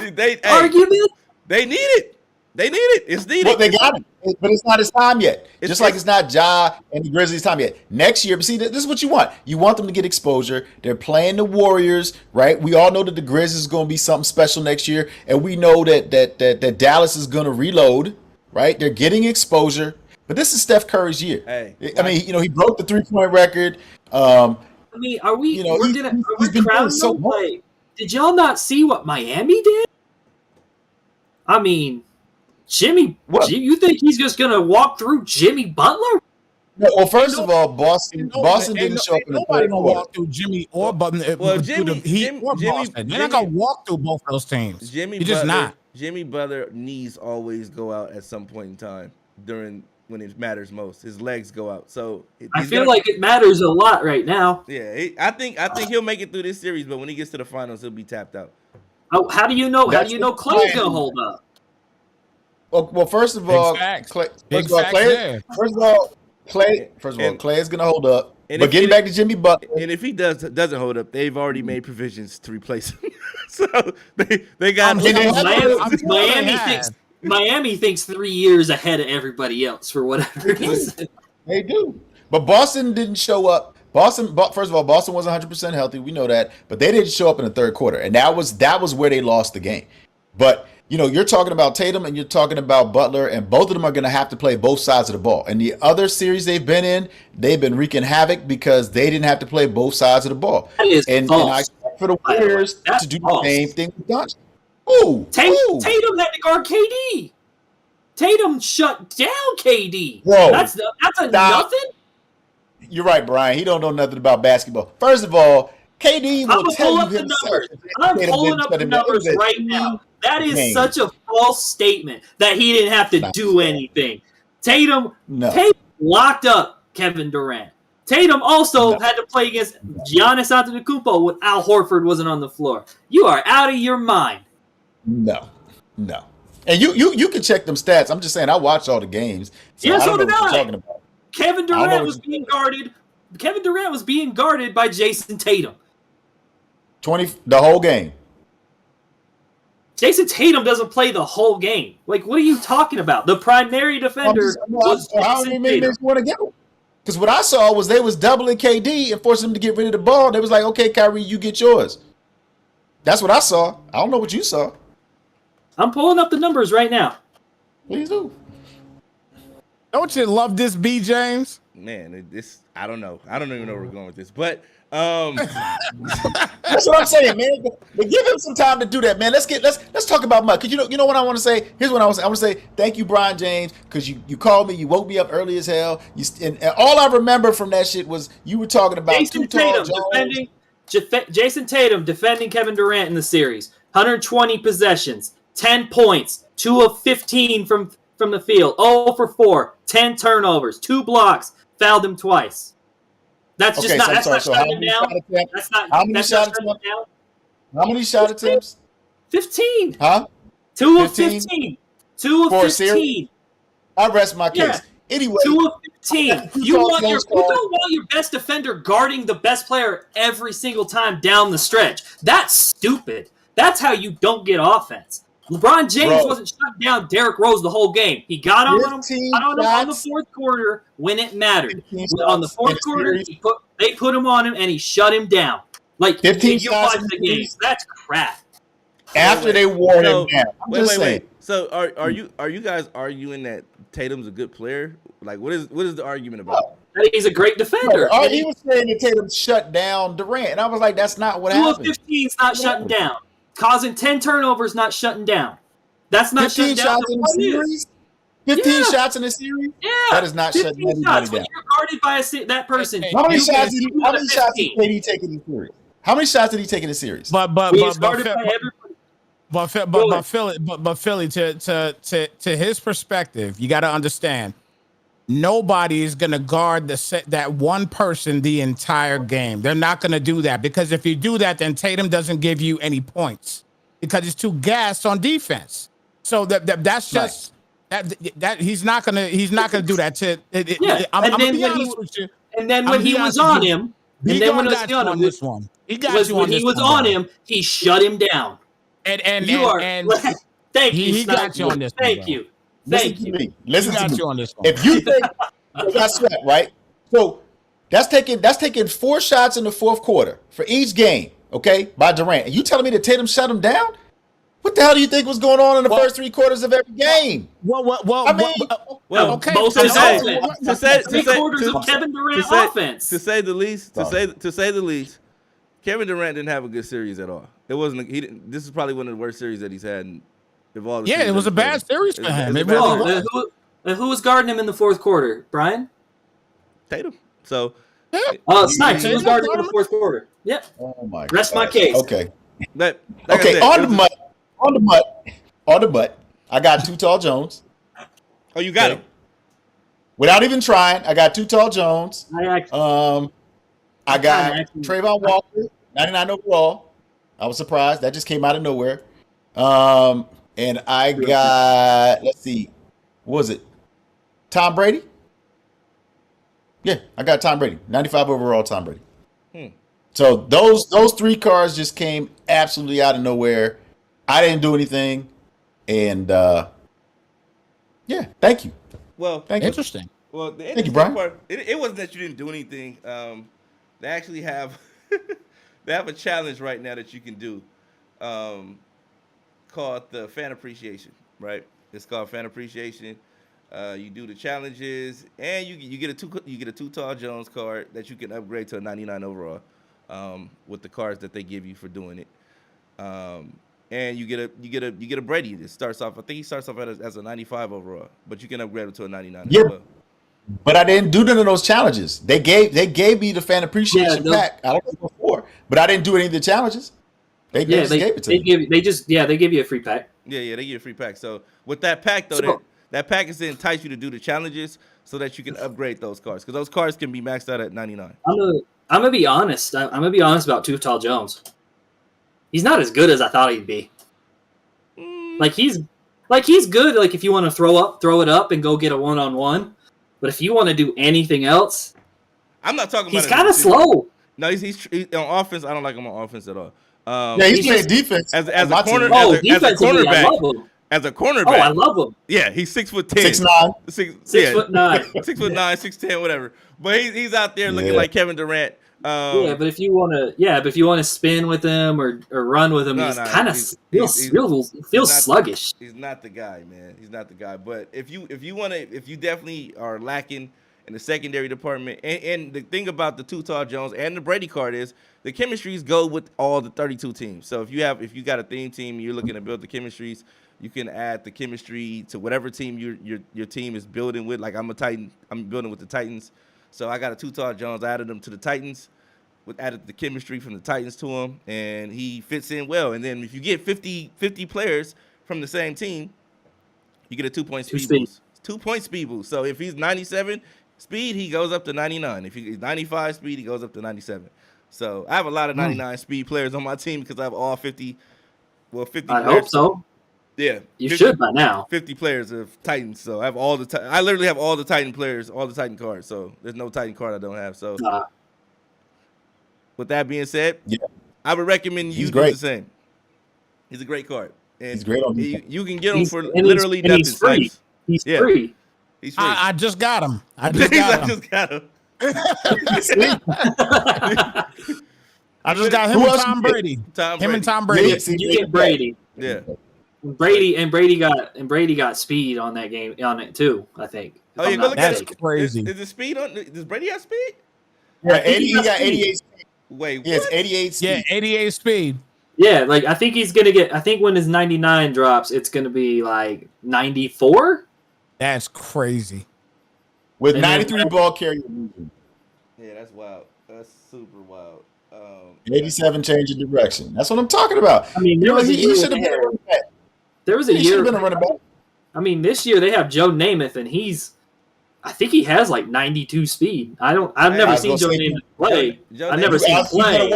argument.
They need it. It's needed.
Well, they got it, but it's not his time yet. Just like it's not Ja and the Grizzlies' time yet. Next year, but see, this is what you want. You want them to get exposure. They're playing the Warriors, right? We all know that the Grizzlies is going to be something special next year, and we know that Dallas is going to reload, right? They're getting exposure, but this is Steph Curry's year. I mean, he broke the 3-point record.
I mean, are we? We're crowning so much. Did y'all not see what Miami did? I mean. Jimmy, you think he's just going to walk through Jimmy Butler?
No, well, first of all, Boston didn't show up in the
nobody gonna walk through Jimmy or Butler.
Well,
Boston. They're not gonna walk through both those teams. Just not.
Jimmy Butler knees always go out at some point in time when it matters most. His legs go out, so
I feel like it matters a lot right now.
Yeah, I think he'll make it through this series, but when he gets to the finals, he'll be tapped out.
Oh, how do you know? How do you know Clay's gonna hold up?
Well, first of all, Clay is going to hold up. But getting back to Jimmy Butler,
and if he doesn't hold up, they've already made provisions to replace him. So they got
Miami thinks 3 years ahead of everybody else for whatever reason.
They do, but Boston didn't show up. First of all, Boston was 100% healthy. We know that, but they didn't show up in the third quarter, and that was where they lost the game. But you're talking about Tatum and you're talking about Butler, and both of them are going to have to play both sides of the ball. And the other series they've been in, they've been wreaking havoc because they didn't have to play both sides of the ball. And I expect for the Warriors to do the same thing with Doncic.
Tatum had to guard KD. Tatum shut down KD.
Whoa,
that's a nothing.
You're right, Brian. He don't know nothing about basketball. First of all, KD
I'm
will
gonna
tell
pull
you
up the
himself.
numbers. I'm pulling up the numbers right now. That is such a false statement that he didn't have to do anything. Tatum locked up Kevin Durant. Tatum also had to play against Giannis Antetokounmpo when Al Horford wasn't on the floor. You are out of your mind.
No. And you can check them stats. I'm just saying I watched all the games. So I don't know what you're talking about.
Kevin Durant was being guarded. Kevin Durant was being guarded by Jason Tatum.
The whole game.
Jason Tatum doesn't play the whole game. Like, what are you talking about? The primary defender was Jason Tatum.
Because what I saw was they was doubling KD and forcing him to get rid of the ball. They was like, okay, Kyrie, you get yours. That's what I saw. I don't know what you saw.
I'm pulling up the numbers right now.
Please do.
Don't you love this, B. James?
Man, I don't know. I don't even know where we're going with this, but
that's what I'm saying, man. But give him some time to do that, man. Let's talk about Mud. Cause you know what I want to say. Here's what I want to say. Thank you, Brian James, because you called me. You woke me up early as hell. And all I remember from that shit was you were talking about
Jason Tatum defending Kevin Durant in the series. 120 possessions, 10 points, 2 of 15 from the field, 0 for 4, 10 turnovers, 2 blocks, fouled him twice. That's just not shutting him down.
How many shot attempts?
15.
Huh?
2 of 15. 2 of 15.
I rest my case.
Yeah.
Anyway,
2 of 15. You don't want your best defender guarding the best player every single time down the stretch. That's stupid. That's how you don't get offense. LeBron James wasn't shutting down Derrick Rose the whole game. He got on him on the fourth quarter when it mattered. On the fourth quarter, they put him on him and he shut him down. Like
15
you watch the games. That's crap.
After they wore him down.
Wait. So are you guys arguing that Tatum's a good player? Like what is the argument about?
That he's a great defender.
He was saying that Tatum shut down Durant, and I was like, that's not what happened.
2 of 15 is not shutting down. Causing 10 turnovers, not shutting down. That's not shutting down.
15 shots in the series? 15 shots in the series?
Yeah.
That is not shutting anybody down.
When you're guarded by that person.
How many shots did KD take in the series? How many shots did he take in the series?
Philly, to his perspective, you got to understand, nobody is going to guard that one person the entire game. They're not going to do that, because if you do that, then Tatum doesn't give you any points because he's too gassed on defense. So that's just that he's not gonna do that. I'm gonna be honest with you.
And then when he was on him, he shut him down.
And
thank you.
He got you on this.
Thank you.
Listen to me. Listen to me.
You on this one.
If you think that's sweat, right? So that's taking 4 shots in the fourth quarter for each game, okay, by Durant. And you telling me that Tatum shut him down? What the hell do you think was going on in the first 3 quarters of every game?
Okay.
Both
to say
3 quarters of Kevin Durant offense.
To say the least, Kevin Durant didn't have a good series at all. It wasn't. This is probably one of the worst series that he's had of all the series.
It was a bad series for him.
It really was. Who was guarding him in the fourth quarter? Brian?
Tatum. So.
Snipes. Who was guarding him in the fourth quarter? Yep.
Oh my God.
Rest my case.
Okay.
But,
on the butt. I got Too Tall Jones.
Oh, you got him.
Without even trying, I got Too Tall Jones. I got Trayvon Walker, 99 overall. I was surprised. That just came out of nowhere. And I got, let's see, what was it? Tom Brady? Yeah, I got Tom Brady. 95 overall Tom Brady. So those 3 cards just came absolutely out of nowhere. I didn't do anything. And thank you.
Well,
thank you.
Interesting.
Well, the
thank you, Brian.
Part, it wasn't that you didn't do anything. They actually have they have a challenge right now that you can do, called the Fan Appreciation. Right? It's called Fan Appreciation. You do the challenges, and you get a Too Tall Jones card that you can upgrade to a 99 overall, with the cards that they give you for doing it. And you get a Brady that starts off. I think he starts off as a 95 overall, but you can upgrade him to a 99 as well.
But I didn't do none of those challenges. They gave me the fan appreciation pack. I don't know before, but I didn't do any of the challenges. They gave it to me.
They give you a free pack.
Yeah, they give you a free pack. So with that pack though, that pack is to entice you to do the challenges so that you can upgrade those cards because those cards can be maxed out at 99.
I'm gonna be honest. I'm gonna be honest about Too Tall Jones. He's not as good as I thought he'd be. Like he's good. Like if you want to throw it up and go get a 1-on-1. But if you want to do anything else,
I'm not talking about.
He's kind of slow.
No, he's on offense. I don't like him on offense at all.
He's playing defense
as a corner.
Oh,
as a cornerback. As a cornerback.
Oh, I love him.
Yeah, he's 6'10",
6'9",
6'9", 6'9", 6'10", whatever. But he's out there looking like Kevin Durant.
But if you want to spin with him or run with him, he's kind of feels sluggish.
He's not the guy, man. He's not the guy. But if you definitely are lacking in the secondary department, and the thing about the Too Tall Jones and the Brady card is the chemistries go with all the 32 teams. So if you got a theme team and you're looking to build the chemistries, you can add the chemistry to whatever team your team is building with. Like I'm a Titan, I'm building with the Titans. So I got a Too Tall Jones. I added him to the Titans. Added the chemistry from the Titans to him, and he fits in well. And then if you get 50 players from the same team, you get a 2-point speed boost. 2-point speed boost. So if he's 97 speed, he goes up to 99. If he's 95 speed, he goes up to 97. So I have a lot of 99 speed players on my team because I have all 50. Well, 50.
I hope so.
Yeah,
you should by now.
50 players of Titans. So I have I literally have all the Titan players, all the Titan cards. So there's no Titan card I don't have. So. With that being said, I would recommend you do the same. He's a great card. And
he's great on
you can get him for literally nothing.
He's free. He's free.
He's free.
I just got him. I just got him. I just got him and Tom Brady. Him and Tom Brady.
You get Brady.
Yeah.
Brady got speed on that game on it too, I think.
Oh yeah, go look at it.
That's crazy.
Is the speed on? Does Brady have speed?
Yeah, he got 88 speed.
Wait, what?
He has 88 speed.
Yeah, 88 speed.
Yeah, like I think he's gonna get. I think when his 99 drops, it's gonna be like 94.
That's crazy.
With 93 ball carrier.
Yeah, that's wild. That's super wild.
87 change of direction. That's what I'm talking about.
I mean,
he should have been a running back.
There was a year.
Should have been a running back.
I mean, this year they have Joe Namath, and I think he has like 92 speed. I've never seen Joe Namath play. I've never seen him play.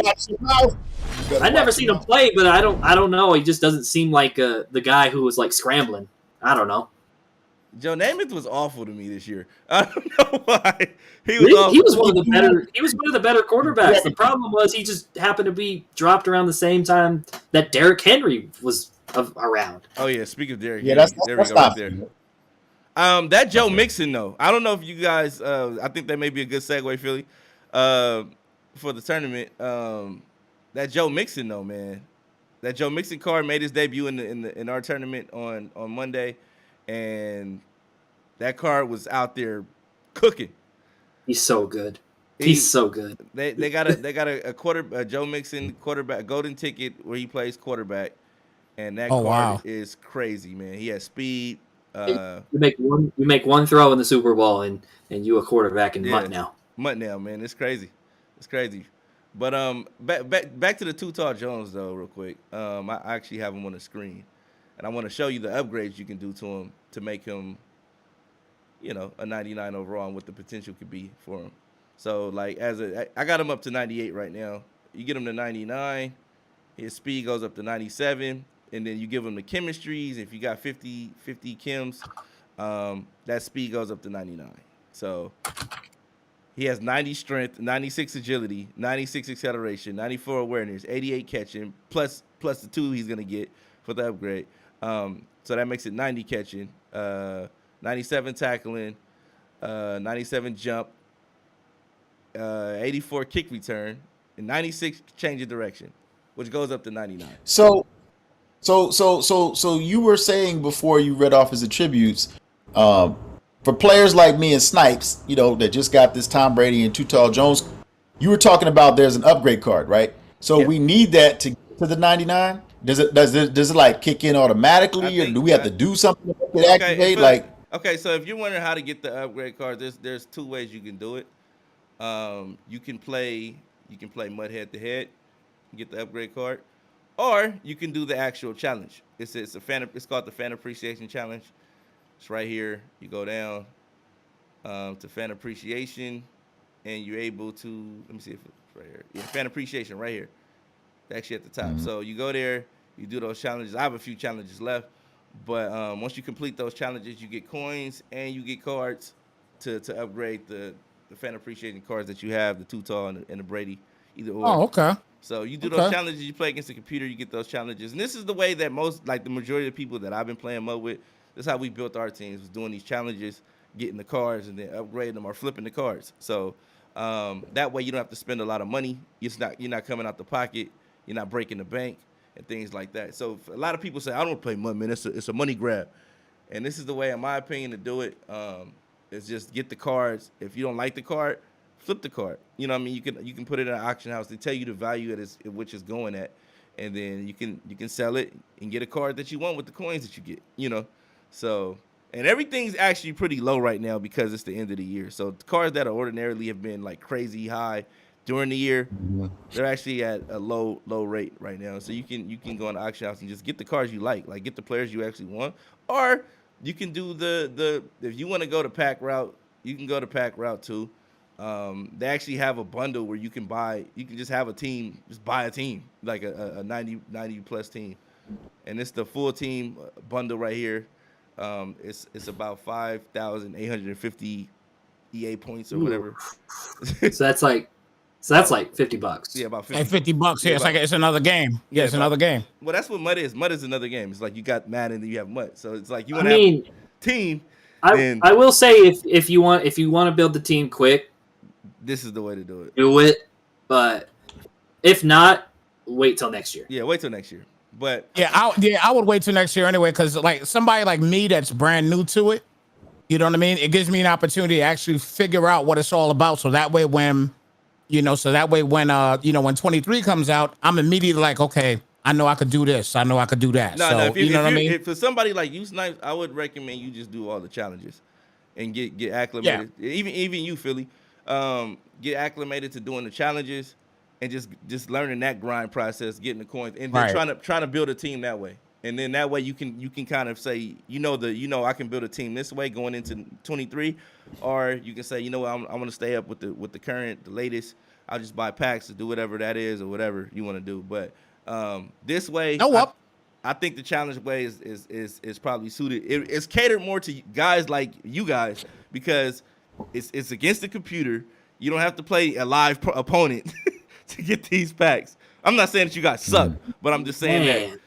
I've never seen him play, but I don't know. He just doesn't seem like the guy who was like scrambling. I don't know.
Joe Namath was awful to me this year. I don't know why. He was
one of the better quarterbacks. The problem was he just happened to be dropped around the same time that Derrick Henry was around.
Oh yeah, speaking of Derrick,
Henry,
there we go right there. That Joe Mixon though, I don't know if you guys. I think that may be a good segue, Philly, for the tournament. That Joe Mixon though, man, that Joe Mixon card made his debut in our tournament on Monday, and that card was out there cooking.
He's so good. He's so good.
They got a Joe Mixon quarterback golden ticket where he plays quarterback, and that card is crazy, man. He has speed.
You make one throw in the Super Bowl and you a quarterback in Mutt
now, man. It's crazy. It's crazy. But back to the Too Tall Jones though, real quick. I actually have him on the screen, and I want to show you the upgrades you can do to him to make him, a 99 overall and what the potential could be for him. So like I got him up to 98 right now. You get him to 99, his speed goes up to 97. And then you give him the chemistries. If you got 50 chems, that speed goes up to 99. So he has 90 strength, 96 agility, 96 acceleration, 94 awareness, 88 catching, plus the 2 he's going to get for the upgrade. So that makes it 90 catching, 97 tackling, 97 jump, 84 kick return, and 96 change of direction, which goes up to 99.
So you were saying before you read off his attributes, for players like me and Snipes, that just got this Tom Brady and Too Tall Jones, you were talking about there's an upgrade card, right? So we need that to get to the 99. Does it like kick in automatically, or do we have to do something to make it activate?
Okay, so if you're wondering how to get the upgrade card, there's two ways you can do it. You can play mud head to head, get the upgrade card, or you can do the actual challenge. It's called the Fan Appreciation Challenge. It's right here. You go down to Fan Appreciation, and you're able to. Let me see if it's right here. Yeah, Fan Appreciation right here. Actually at the top. So you go there, you do those challenges. I have a few challenges left, but once you complete those challenges, you get coins and you get cards to upgrade the fan appreciation cards that you have, the Too Tall and the Brady, either or.
Oh, okay.
So you do those challenges, you play against the computer, you get those challenges. And this is the way that the majority of the people that I've been playing MUD with, this is how we built our teams, was doing these challenges, getting the cards, and then upgrading them or flipping the cards. So that way you don't have to spend a lot of money. You're not coming out the pocket. You're not breaking the bank and things like that. So a lot of people say, I don't play MUD, man. It's a money grab. And this is the way, in my opinion, to do it. Is just get the cards. If you don't like the card, flip the card. You know what I mean? You can put it in an auction house. They tell you the value at which it's going at. And then you can sell it and get a card that you want with the coins that you get. You know? So, and everything's actually pretty low right now because it's the end of the year. So the cards that ordinarily have been like crazy high during the year, they're actually at a low rate right now. So you can go on the auction house and just get the cards you like get the players you actually want. Or you can do the if you want to go to pack route, you can go to pack route too. They actually have a bundle where you can just have a team, just buy a team, like a 90 plus team. And it's the full team bundle right here. It's about 5,850 EA points or whatever.
So that's like $50.
Yeah, about 50.
Hey, $50 here. It's another game. Yeah, it's another game.
Well, that's what MUD is. MUD is another game. It's like you got MAdden and you have MUD. So it's like you want to have a team.
I will say if you want to build the team quick,
this is the way to do it.
Do it. But if not, wait till next year.
Yeah, wait till next year. But
I would wait till next year anyway, because like somebody like me that's brand new to it, you know what I mean? It gives me an opportunity to actually figure out what it's all about. So that way when when 23 comes out, I'm immediately like, okay, I know I could do this. I know I could do that.
No,
so,
if you know what I mean?
If
for somebody like you, Snipes, I would recommend you just do all the challenges and get acclimated. Yeah. Even you, Philly, get acclimated to doing the challenges and just learning that grind process, getting the coins, and then trying to build a team that way. And then that way you can kind of say, I can build a team this way going into 23, or you can say, I'm going to stay up with the latest. I'll just buy packs to do whatever that is or whatever you want to do. But this way, I think the challenge way is probably suited. It's catered more to guys like you guys because it's against the computer. You don't have to play a live opponent to get these packs. I'm not saying that you guys suck, but I'm just saying that.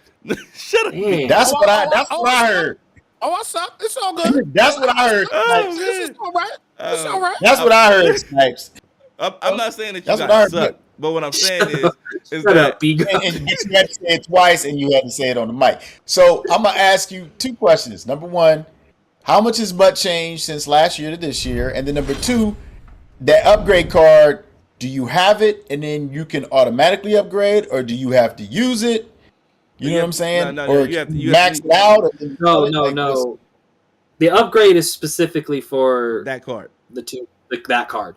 Shut up.
That's what I heard.
Oh, I suck. It's all good.
That's what I heard.
It's all right. It's all right.
That's what I heard, Snipes.
I'm not saying that you guys suck, but what I'm saying is that
and you had to say it twice, and you had to say it on the mic. So I'm gonna ask you two questions. Number one, how much has MUD changed since last year to this year? And then number two, that upgrade card, do you have it, and then you can automatically upgrade, or do you have to use it? You know what I'm saying?
No,
you have to max it out.
No. The upgrade is specifically for
that card.
That card.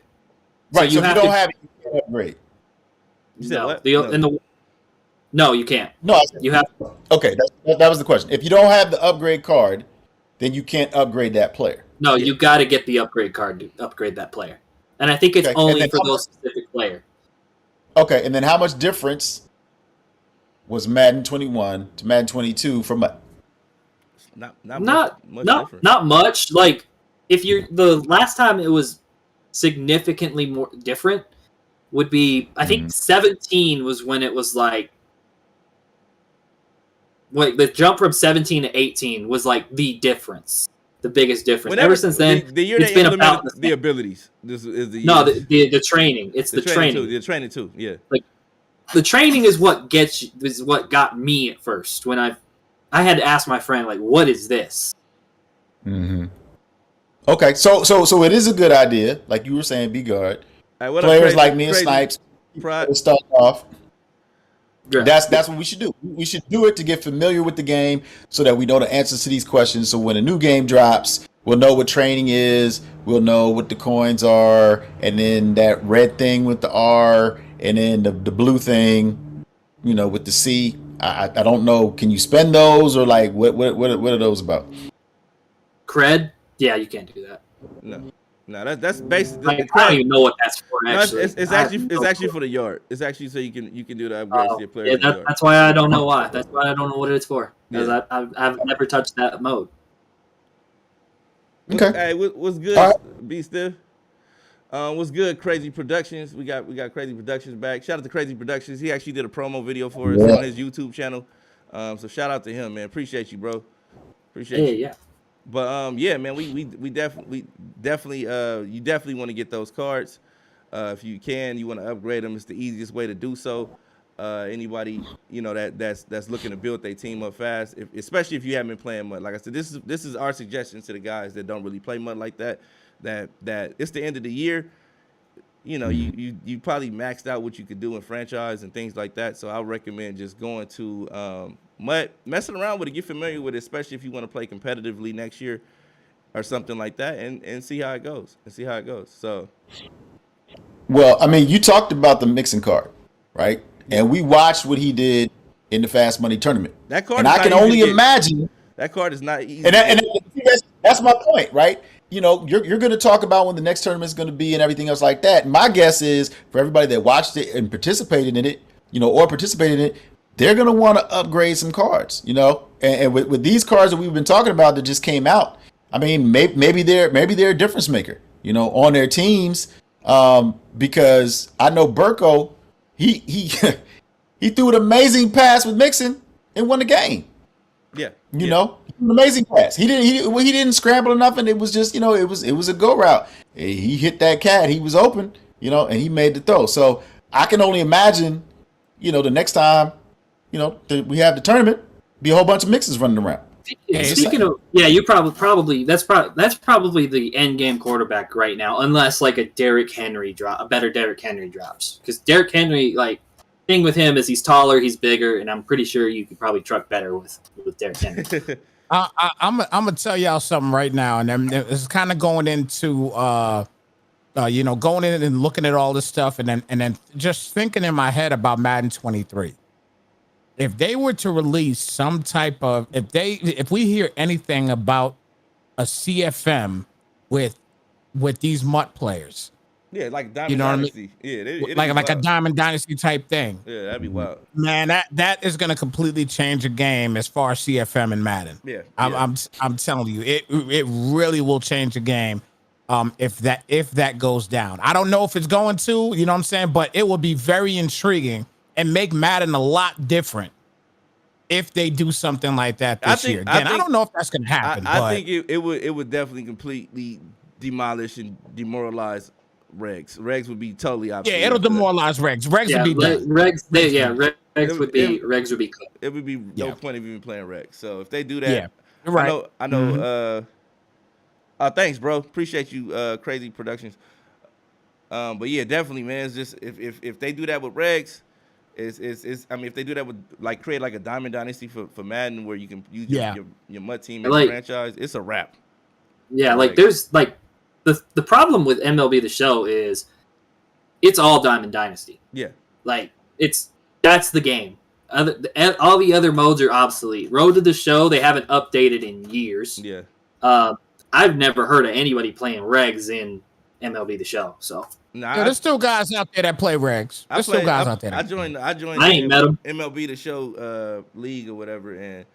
Right. So if you don't have it, you can't upgrade.
You said what?
No, you can't.
No,
you have.
Okay, that was the question. If you don't have the upgrade card, then you can't upgrade that player.
No, you got to get the upgrade card to upgrade that player, and I think it's only for those specific player.
Okay, and then how much difference was Madden 21 to Madden 22 for MUD?
Not much. Like if you're the last time it was significantly more different would be I think 17 was when it was like the jump from 17 to 18 was like the biggest difference. Ever since then,
the year
it's
they
been about
the abilities. This is the
the training. It's the training.
The training too. Yeah.
Like the training is what got me at first when I had to ask my friend like, what is this?
Mm-hmm. Okay, so it is a good idea, like you were saying, B-Guard.
Right,
players like me and Snipes start off. Yeah. That's what we should do. We should do it to get familiar with the game so that we know the answers to these questions. So when a new game drops, We'll know what training is. We'll know what the coins are, and then that red thing with the R, and then the blue thing, with the C. I don't know. Can you spend those, or like what are those about?
Cred? Yeah, you can't do that.
No, that's basically
Like, I don't even know what that's for.
no,
Actually,
it's actually for the yard. It's actually so you can do the upgrades to your players
yeah,
in the yard.
that's why I don't know why. That's why I don't know what it's for. Because
Yeah.
I've never touched that mode.
Okay.
Hey, what's good,
All right.
B Stiff? What's good, Crazy Productions? We got Crazy Productions back. Shout out to Crazy Productions. He actually did a promo video for us
Yeah.
on his YouTube channel. So shout out to him, man. Appreciate you, bro. Appreciate you.
Yeah.
But yeah, man, we definitely you definitely want to get those cards. If you can, you want to upgrade them. It's the easiest way to do so. Anybody that's looking to build their team up fast, especially if you haven't been playing MUD. Like I said, this is our suggestions to the guys that don't really play MUD like that. That it's the end of the year. You probably maxed out what you could do in franchise and things like that. So I recommend just going to MUD, messing around with it, get familiar with it, especially if you want to play competitively next year or something like that, and see how it goes. So,
Well, I mean, you talked about the mixing card, right? And we watched what he did in the Fast Money tournament.
That card
and
is
I
not
can
easy
only
to get.
imagine.
That card is not easy.
That's my point, right? You're going to talk about when the next tournament is going to be and everything else like that. My guess is for everybody that watched it and participated in it, they're going to want to upgrade some cards, And with these cards that we've been talking about that just came out, I mean, maybe they're a difference maker, on their teams. Because I know Burko, he he threw an amazing pass with Mixon and won the game.
Yeah.
An amazing pass. He didn't scramble or nothing. It was just, it was a go route. He hit that cat. He was open, and he made the throw. So I can only imagine, the next time, that we have the tournament, be a whole bunch of mixes running around.
Speaking of, you probably that's probably the end game quarterback right now, unless like a Derrick Henry a better Derrick Henry drops, because Derrick Henry, like, thing with him is he's taller, he's bigger, and I'm pretty sure you could probably truck better with Derrick Henry.
I'm gonna tell y'all something right now, and then it's kind of going into going in and looking at all this stuff, and then just thinking in my head about Madden 23. If they were to release some type of, if we hear anything about a CFM with these MUT players,
yeah, like Diamond Dynasty,
I mean? Yeah, like a Diamond Dynasty type thing.
Yeah, that'd be wild.
Man, that is going to completely change the game as far as CFM and Madden.
Yeah,
I'm telling you, it really will change the game. If that goes down, I don't know if it's going to, you know what I'm saying, but it will be very intriguing and make Madden a lot different if they do something like that this year. Again, I don't know if that's going to happen.
I think it would definitely completely demolish and demoralize Regs. Regs would be totally obsolete.
Yeah, it'll demoralize Regs. Regs would be done.
Regs would be cooked.
It would be no point of even playing Regs. So if they do that,
you're right.
I know. Thanks, bro. Appreciate you, Crazy Productions. But yeah, definitely, man. It's just if they do that with Regs. I mean, if they do that with, like, create like a Diamond Dynasty for Madden where you can use your MUT team as a franchise, it's a wrap.
Yeah, like there's like the problem with MLB The Show is it's all Diamond Dynasty.
Yeah,
like that's the game. All the other modes are obsolete. Road to the Show they haven't updated in years.
Yeah,
I've never heard of anybody playing regs in MLB The Show. So.
There's still guys out there that play regs. There's still guys out there.
I joined.
I ain't met them.
MLB The Show league or whatever, and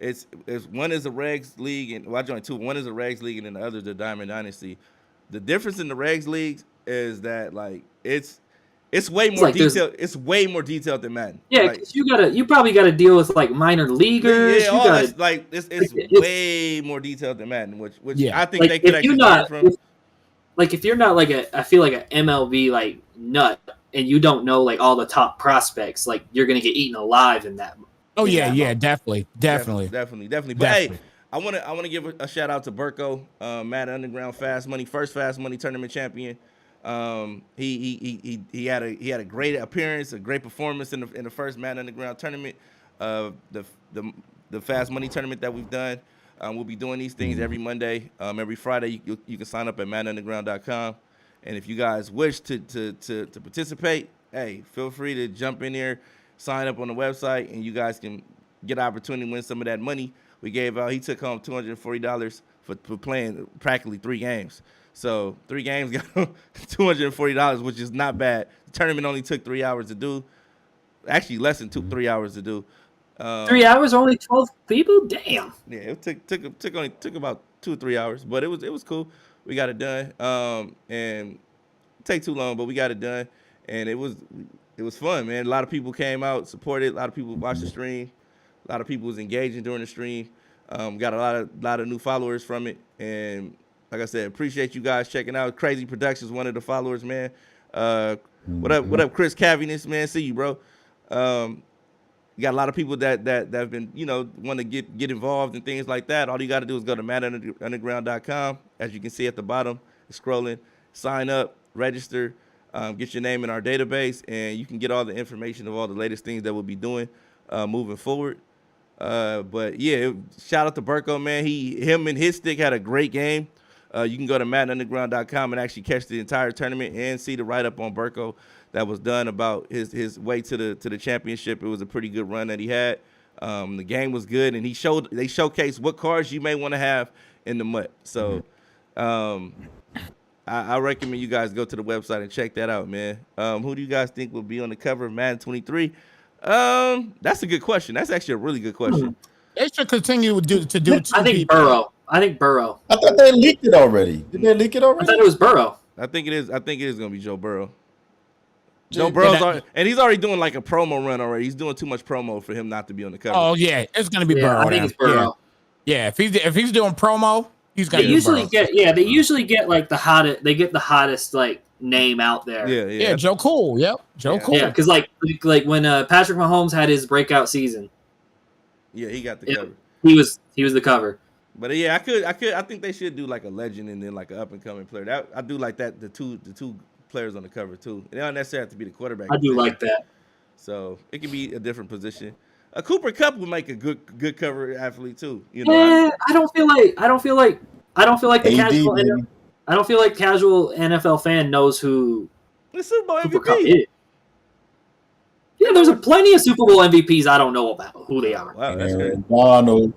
it's one is a regs league, and I joined two. One is a regs league, and then the other is the Diamond Dynasty. The difference in the regs leagues is that, like, it's way more detailed. It's way more detailed than Madden.
Yeah,
like,
because you probably got to deal with like minor leaguers.
Yeah, it's way more detailed than Madden, which I think they could actually learn from.
Like, if you're not like I feel like an MLB like nut, and you don't know like all the top prospects, like you're gonna get eaten alive in that.
Oh yeah, definitely.
But hey, I wanna give a shout out to Burko, Madden Underground first Fast Money tournament champion. He had a great appearance, a great performance in the first Madden Underground tournament, the Fast Money tournament that we've done. We'll be doing these things every Monday. Every Friday, you can sign up at MAddenUnderground.com. And if you guys wish to participate, hey, feel free to jump in there, sign up on the website, and you guys can get an opportunity to win some of that money. We gave out. He took home $240 for playing practically 3 games. So 3 games got him $240, which is not bad. The tournament only took 3 hours to do. Actually, less than 3 hours to do.
3 hours, only 12 people. Damn.
Yeah, it took about 2 or 3 hours, but it was cool. We got it done. And it take too long, but we got it done, and it was fun, man. A lot of people came out, supported. A lot of people watched the stream. A lot of people was engaging during the stream. Got a lot of new followers from it, and like I said, appreciate you guys checking out. Crazy Productions, one of the followers, man. What up, Chris Caviness, man? See you, bro. You got a lot of people that have been, want to get involved and things like that. All you got to do is go to MAddenUnderground.com. As you can see at the bottom, it's scrolling. Sign up, register, get your name in our database, and you can get all the information of all the latest things that we'll be doing moving forward. But yeah, shout out to Burko, man. Him and his stick had a great game. You can go to MAddenUnderground.com and actually catch the entire tournament and see the write-up on Burko that was done about his way to the championship. It was a pretty good run that he had. The game was good, and they showcased what cards you may want to have in the MUT. So I recommend you guys go to the website and check that out, man. Who do you guys think will be on the cover of Madden 23? That's a good question. That's actually a really good question.
They should continue to do
I think
people.
Burrow.
I thought they leaked it already. Did they leak it
I
already?
thought it was Burrow.
I think it is going to be Joe Burrow. Joe Burrow's and he's already doing like a promo run already. He's doing too much promo for him not to be on the cover.
Oh yeah, it's gonna be Burrow.
I think it's Burrow.
Yeah, if he's doing promo, he's gonna.
They usually get like the hottest. They get the hottest like name out there.
Yeah. Joe Cool. Yep, Joe Cool.
Yeah, because like when Patrick Mahomes had his breakout season.
Yeah, he got the cover.
He was the cover.
But yeah, I think they should do like a legend and then like an up and coming player. I do like that. The two players on the cover too. They don't necessarily have to be the quarterback.
I do like that.
So it could be a different position. A Cooper Kupp would make a good cover athlete too.
I don't feel like the
AD,
casual.
baby.
I don't feel like casual NFL fan knows who
the Super Bowl
Cooper
MVP
Kupp is. Yeah, there's plenty of Super Bowl MVPs I don't know about who they are.
Wow, that's crazy.
Aaron Donald.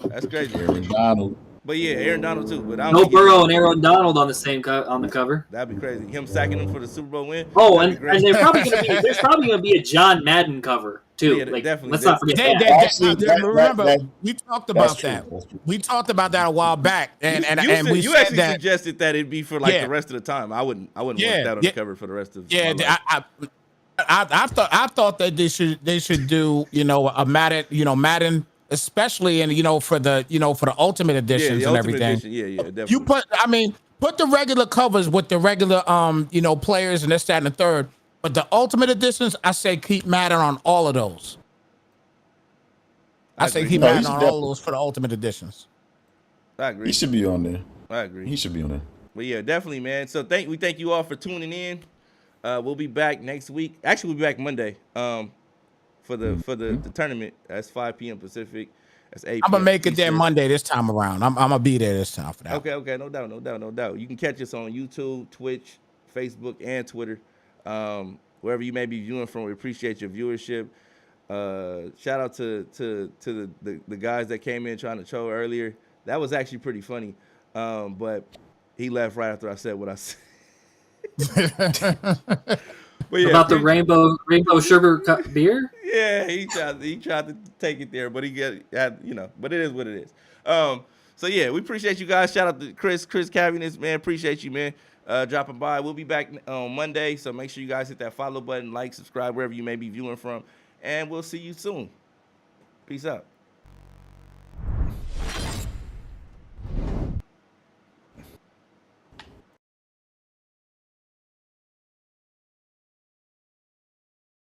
That's crazy.
Aaron Donald.
But yeah, Aaron Donald too. But I don't
No
think
Burrow and Aaron Donald on the same on the cover.
That'd be crazy. Him sacking him for the Super Bowl win.
Oh, and there's probably gonna be a John Madden cover too.
Yeah,
like,
definitely.
let's not forget that.
Actually,
remember,
that-
we talked about
true.
that.
That's true.
We talked about that a while back, and we
you
said
actually
that.
suggested that it'd be for like the rest of the time. I wouldn't want that on the cover for the rest of.
Yeah,
my life.
I thought that they should do a Madden, especially in for the Ultimate Editions and
Ultimate
everything.
Edition. Yeah, definitely.
You put the regular covers with the regular players and this, that, and the third. But the Ultimate Editions, I say keep Madden on all of those. I say keep Madden on all of those for the Ultimate Editions.
I agree.
He should be on there.
I agree.
He should be on there.
But yeah, definitely, man. So we thank you all for tuning in. We'll be back next week. Actually, we'll be back Monday. For the tournament. That's 5 p.m. Pacific. That's 8 p.m.
I'm gonna make it there
Eastern.
Monday this time around. I'm gonna be there this time for that.
Okay, no doubt. You can catch us on YouTube, Twitch, Facebook, and Twitter. Wherever you may be viewing from, we appreciate your viewership. Shout out to the guys that came in trying to troll earlier. That was actually pretty funny. But he left right after I said what I said. But yeah,
about the rainbow sugar cup beer.
Yeah, he tried to take it there, but but it is what it is. So yeah, we appreciate you guys. Shout out to Chris Caviness, man. Appreciate you, man. Dropping by. We'll be back on Monday, so make sure you guys hit that follow button, like, subscribe wherever you may be viewing from, and we'll see you soon. Peace out.